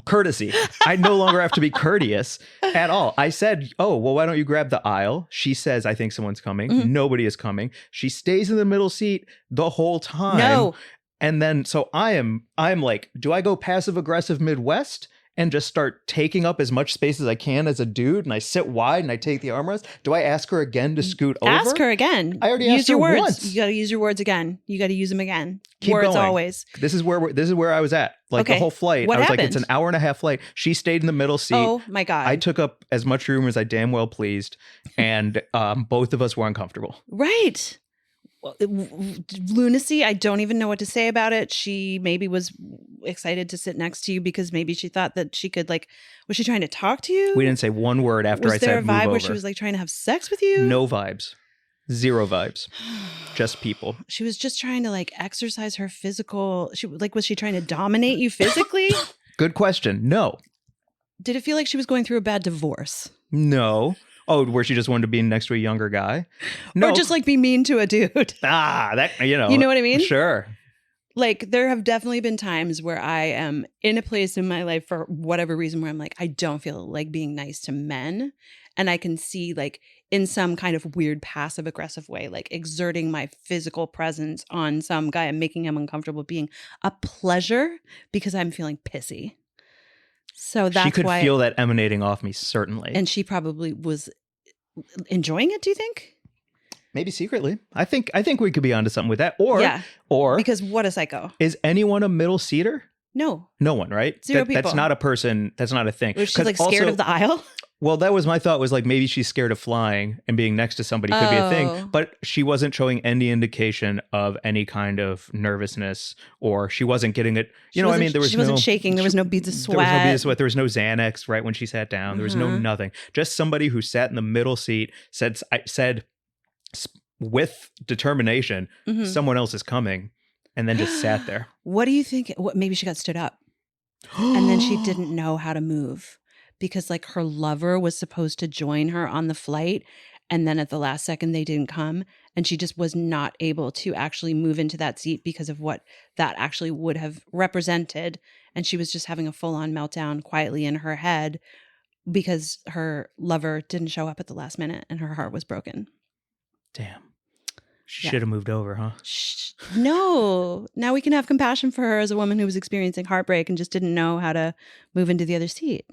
Courtesy. I no longer have to be courteous at all. I said, oh, well, why don't you grab the aisle? She says, I think someone's coming. Mm-hmm. Nobody is coming. She stays in the middle seat the whole time. No. And then, so I'm like, do I go passive aggressive Midwest and just start taking up as much space as I can as a dude? And I sit wide and I take the armrest. Do I ask her again to scoot over? Ask her again. I already asked her words. once. You got to use your words again. You got to use them again. Keep words going. Always. This is where I was at. Like the whole flight. What I was happened? like, it's an hour and a half flight. She stayed in the middle seat. Oh my God. I took up as much room as I damn well pleased. And both of us were uncomfortable. Right. Lunacy. I don't even know what to say about it. She maybe was excited to sit next to you because maybe she thought that she could was she trying to talk to you? We didn't say one word after I said move over. Was there a vibe where she was like trying to have sex with you? No vibes. Zero vibes. Just people. She was just trying to exercise her physical. Was she trying to dominate you physically? Good question. No. Did it feel like she was going through a bad divorce? No. Oh, where she just wanted to be next to a younger guy? No. Or just be mean to a dude. That, you know. You know what I mean? Sure. There have definitely been times where I am in a place in my life for whatever reason where I'm I don't feel like being nice to men. And I can see in some kind of weird passive aggressive way, exerting my physical presence on some guy and making him uncomfortable being a pleasure because I'm feeling pissy. So that's why. She could feel that emanating off me, certainly. And she probably was enjoying it, do you think? Maybe secretly. I think we could be onto something with that. Or because what a psycho. Is anyone a middle seater? No. No one, right? Zero people. That's not a person. That's not a thing. Was she scared of the aisle? Well, that was my thought was maybe she's scared of flying and being next to somebody could be a thing, but she wasn't showing any indication of any kind of nervousness or she wasn't getting it. You know what I mean? She wasn't shaking. There was no beads of sweat. There was no beads of sweat. There was no Xanax right when she sat down. There was no nothing. Just somebody who sat in the middle seat said with determination, someone else is coming, and then just sat there. What do you think? Maybe she got stood up and then she didn't know how to move. Because her lover was supposed to join her on the flight. And then at the last second, they didn't come. And she just was not able to actually move into that seat because of what that actually would have represented. And she was just having a full-on meltdown quietly in her head because her lover didn't show up at the last minute and her heart was broken. Damn. She should have moved over, huh? No. Now we can have compassion for her as a woman who was experiencing heartbreak and just didn't know how to move into the other seat.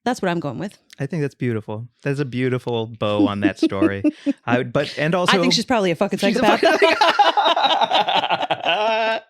That's what I'm going with. I think that's beautiful. That's a beautiful bow on that story. I think she's probably a fucking psychopath.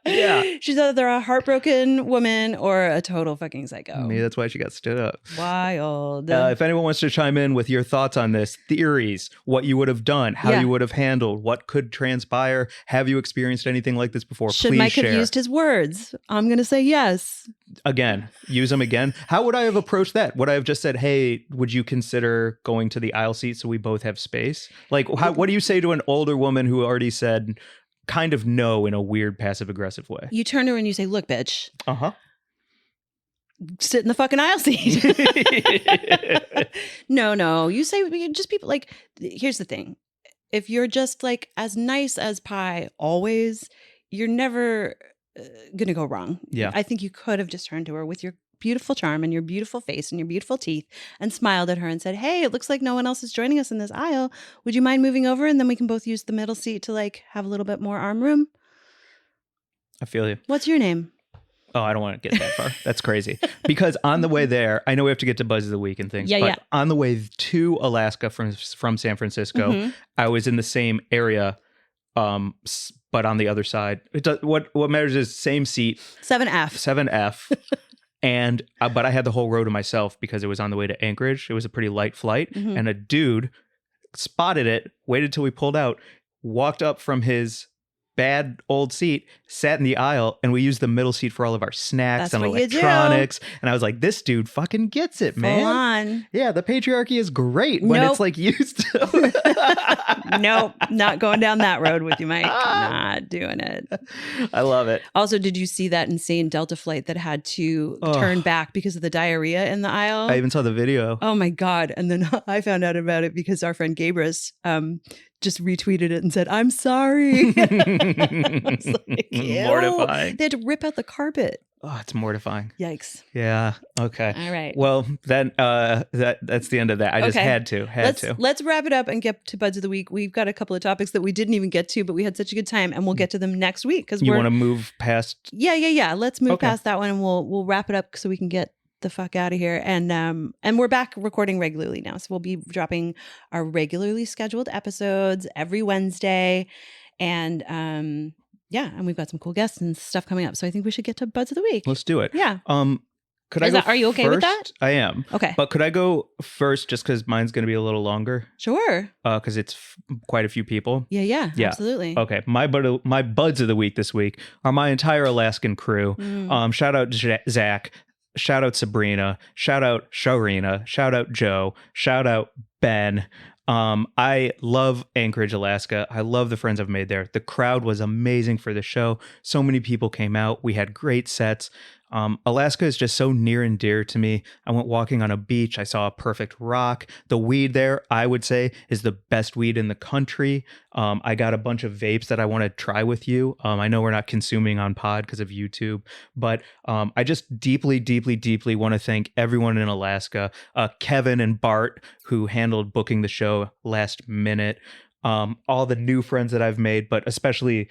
Yeah. She's either a heartbroken woman or a total fucking psycho. Maybe that's why she got stood up. Wild. If anyone wants to chime in with your thoughts on this, theories, what you would have done, how you would have handled, what could transpire, have you experienced anything like this before? Should Please Mike share. have used his words? I'm going to say yes. Again, use them again. How would I have approached that? Would I have just said, hey, would you consider going to the aisle seat so we both have space? Like, what do you say to an older woman who already said kind of no in a weird passive aggressive way? You turn to her and you say, look, bitch. Uh-huh. Sit in the fucking aisle seat. No. You say, just people like, here's the thing. If you're just like as nice as pie always, you're never going to go wrong. Yeah. I think you could have just turned to her with your beautiful charm and your beautiful face and your beautiful teeth and smiled at her and said, hey, it looks like no one else is joining us in this aisle. Would you mind moving over? And then we can both use the middle seat to like have a little bit more arm room. I feel you. What's your name? Oh, I don't want to get that far. That's crazy. Because on the way there, I know we have to get to Buzz of the Week and things, but on the way to Alaska from San Francisco, I was in the same area, but on the other side. What matters is same seat. 7F. And but I had the whole row to myself because it was on the way to Anchorage. It was a pretty light flight, and a dude spotted it, waited till we pulled out, walked up from his bad old seat, sat in the aisle, and we used the middle seat for all of our snacks and electronics. And I was like, this dude fucking gets it, man. Full on. Yeah, the patriarchy is great when it's like used to. Nope, not going down that road with you, Mike. Not doing it. I love it. Also, did you see that insane Delta flight that had to turn back because of the diarrhea in the aisle? I even saw the video. Oh my God. And then I found out about it because our friend Gabrus just retweeted it and said, I'm sorry. I was like, mortifying. They had to rip out the carpet. Oh, it's mortifying. Yikes. Yeah. Okay. All right. Well, then that's the end of that. I just had to. Let's wrap it up and get to Buds of the Week. We've got a couple of topics that we didn't even get to, but we had such a good time, and we'll get to them next week because you want to move past. Yeah. Let's move past that one, and we'll wrap it up so we can get the fuck out of here. And we're back recording regularly now, so we'll be dropping our regularly scheduled episodes every Wednesday, and and we've got some cool guests and stuff coming up. So I think we should get to Buds of the Week. Let's do it. Yeah. Are you okay with that? I am. Okay. But could I go first just because mine's going to be a little longer? Sure. Because it's quite a few people. Yeah. Absolutely. Okay. My Buds of the Week this week are my entire Alaskan crew. Shout out Zach. Shout out Sabrina. Shout out Sharina. Shout out Joe. Shout out Ben. I love Anchorage, Alaska. I love the friends I've made there. The crowd was amazing for the show. So many people came out. We had great sets. Alaska is just so near and dear to me. I went walking on a beach. I saw a perfect rock. The weed there, I would say, is the best weed in the country. I got a bunch of vapes that I want to try with you. I know we're not consuming on pod because of YouTube, but I just deeply, deeply, deeply want to thank everyone in Alaska. Kevin and Bart, who handled booking the show last minute. All the new friends that I've made, but especially,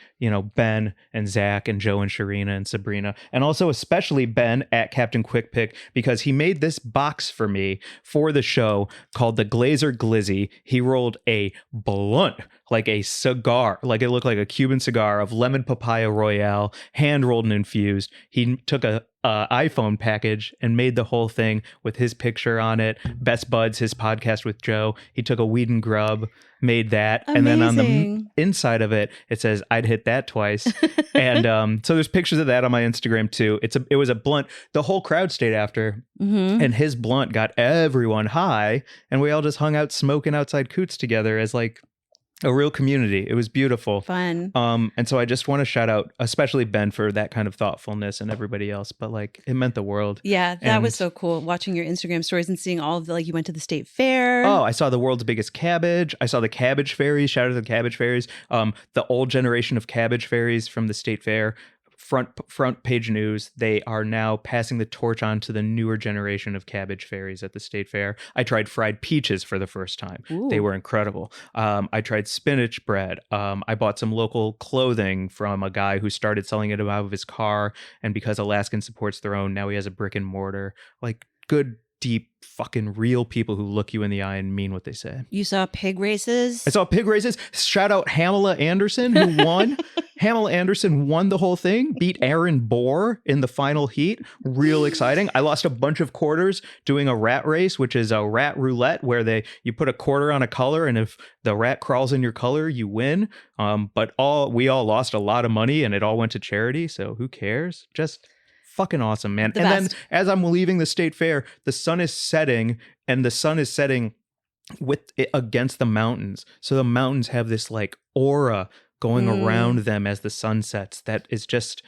Ben and Zach and Joe and Sharina and Sabrina, and also especially Ben at Captain Quick Pick, because he made this box for me for the show called the Glazer Glizzy. He rolled a blunt, like a cigar, like it looked like a Cuban cigar of lemon papaya royale, hand rolled and infused. He took a iPhone package and made the whole thing with his picture on it. Best Buds, his podcast with Joe. He took a weed and grub, made that. Amazing. And then on the inside of it, it says, I'd hit that twice. And so there's pictures of that on my Instagram too. It was a blunt. The whole crowd stayed after. And his blunt got everyone high. And we all just hung out smoking outside Coots together as like a real community. It was beautiful. Fun. And so I just want to shout out, especially Ben, for that kind of thoughtfulness and everybody else. But like, it meant the world. Yeah, that was so cool. Watching your Instagram stories and seeing all of the, like, you went to the state fair. Oh, I saw the world's biggest cabbage. I saw the cabbage fairies. Shout out to the cabbage fairies. The old generation of cabbage fairies from the state fair. Front page news, they are now passing the torch on to the newer generation of cabbage fairies at the state fair. I tried fried peaches for the first time. Ooh. They were incredible. I tried spinach bread. I bought some local clothing from a guy who started selling it out of his car. And because Alaskan supports their own, now he has a brick and mortar. Like, good deep, fucking real people who look you in the eye and mean what they say. You saw pig races? I saw pig races. Shout out Hamela Anderson, who won. Hamela Anderson won the whole thing, beat Aaron Bohr in the final heat. Real exciting. I lost a bunch of quarters doing a rat race, which is a rat roulette where you put a quarter on a color, and if the rat crawls in your color, you win. But we all lost a lot of money, and it all went to charity. So who cares? Just fucking awesome, man. The and best. Then as I'm leaving the state fair, the sun is setting, and the sun is setting with it against the mountains. So the mountains have this like aura going around them as the sun sets. That is just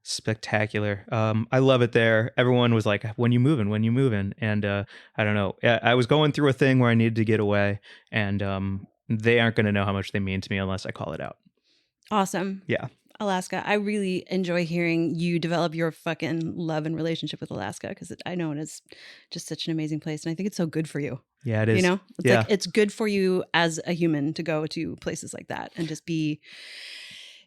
spectacular. I love it there. Everyone was like, when you moving? And I don't know. I was going through a thing where I needed to get away, and they aren't going to know how much they mean to me unless I call it out. Awesome. Yeah. Alaska. I really enjoy hearing you develop your fucking love and relationship with Alaska, because I know it is just such an amazing place. And I think it's so good for you. Yeah, it is. You know, it's Yeah. like it's good for you as a human to go to places like that and just be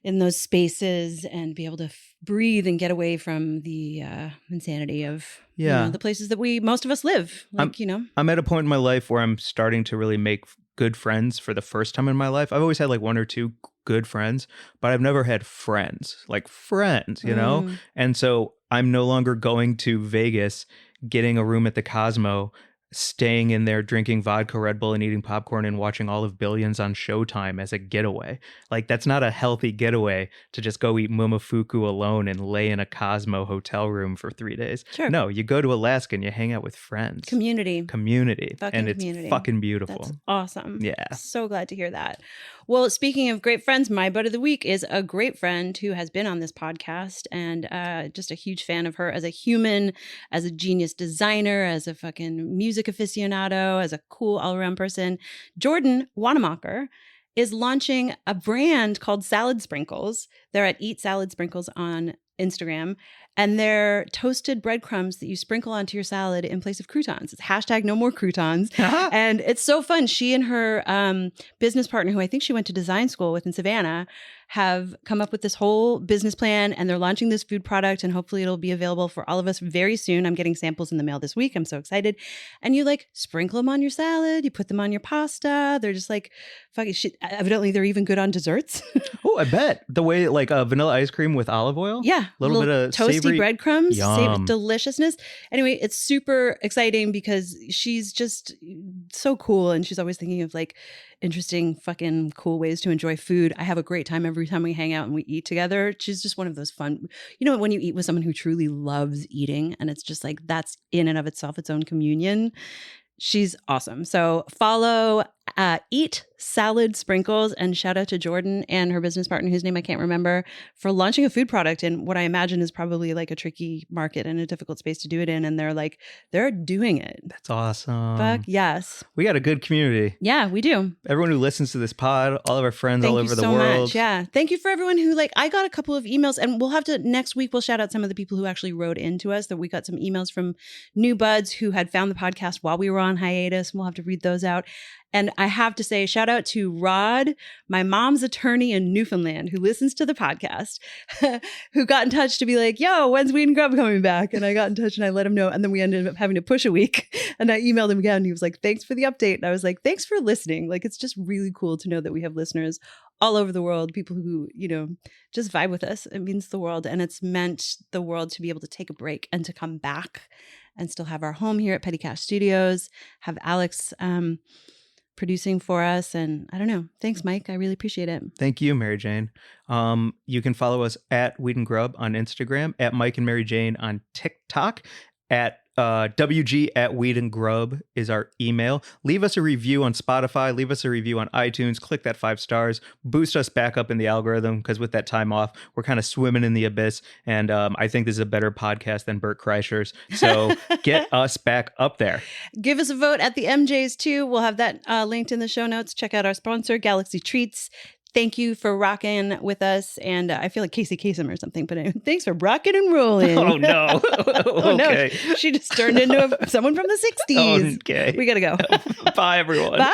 in those spaces and be able to breathe and get away from the insanity of the places that most of us live. Like, I'm at a point in my life where I'm starting to really make good friends for the first time in my life. I've always had like one or two good friends, but I've never had friends, you know? And so I'm no longer going to Vegas, getting a room at the Cosmo, staying in there, drinking vodka, Red Bull, and eating popcorn and watching all of Billions on Showtime as a getaway. Like, that's not a healthy getaway to just go eat Momofuku alone and lay in a Cosmo hotel room for 3 days. Sure. No, you go to Alaska and you hang out with friends. Community. And it's fucking beautiful. That's awesome. Yeah. So glad to hear that. Well, speaking of great friends, my butt of the week is a great friend who has been on this podcast, and just a huge fan of her as a human, as a genius designer, as a fucking music aficionado, as a cool all-around person. Jordan Wanamaker is launching a brand called Salad Sprinkles. They're at Eat Salad Sprinkles on Instagram, and they're toasted breadcrumbs that you sprinkle onto your salad in place of croutons. It's hashtag no more croutons. And it's so fun. She and her business partner, who I think she went to design school with in Savannah, have come up with this whole business plan, and they're launching this food product, and hopefully it'll be available for all of us very soon. I'm getting samples in the mail this week. I'm so excited. And you like sprinkle them on your salad, you put them on your pasta. They're just like fucking shit. Evidently they're even good on desserts. Oh, I bet. The way like vanilla ice cream with olive oil. Yeah. A little bit of toasty savory breadcrumbs. Yum. Deliciousness. Anyway, it's super exciting because she's just so cool, and she's always thinking of like interesting fucking cool ways to enjoy food. I have a great time every time we hang out and we eat together. She's just one of those fun, when you eat with someone who truly loves eating, and it's just like that's in and of itself its own communion. She's awesome. So follow Eat Salad Sprinkles, and shout out to Jordan and her business partner, whose name I can't remember, for launching a food product in what I imagine is probably like a tricky market and a difficult space to do it in. And they're doing it. That's awesome. Fuck yes. We got a good community. Yeah, we do. Everyone who listens to this pod, all of our friends Thank all you over the so world. much. Yeah. Thank you for everyone who I got a couple of emails, and we'll have to next week, we'll shout out some of the people who actually wrote into us. That we got some emails from new buds who had found the podcast while we were on hiatus. We'll have to read those out. And I have to say, shout out to Rod, my mom's attorney in Newfoundland, who listens to the podcast, who got in touch to be like, yo, when's Weed and Grub coming back? And I got in touch and I let him know. And then we ended up having to push a week. And I emailed him again. And he was like, thanks for the update. And I was like, thanks for listening. Like, it's just really cool to know that we have listeners all over the world, people who, just vibe with us. It means the world. And it's meant the world to be able to take a break and to come back and still have our home here at Petty Cash Studios, have Alex producing for us. And I don't know. Thanks, Mike. I really appreciate it. Thank you, Mary Jane. You can follow us at Weed and Grub on Instagram, at Mike and Mary Jane on TikTok, at WG at Weed and Grub is our email. Leave us a review on Spotify. Leave us a review on iTunes. Click that 5 stars. Boost us back up in the algorithm, because with that time off, we're kind of swimming in the abyss. And I think this is a better podcast than Bert Kreischer's. So get us back up there. Give us a vote at the EmJays too. We'll have that linked in the show notes. Check out our sponsor, Galaxy Treats. Thank you for rocking with us. And I feel like Casey Kasem or something, but anyway, thanks for rocking and rolling. Oh, no. Oh, okay. no. She just turned into someone from the 60s. Okay. We got to go. Bye, everyone. Bye.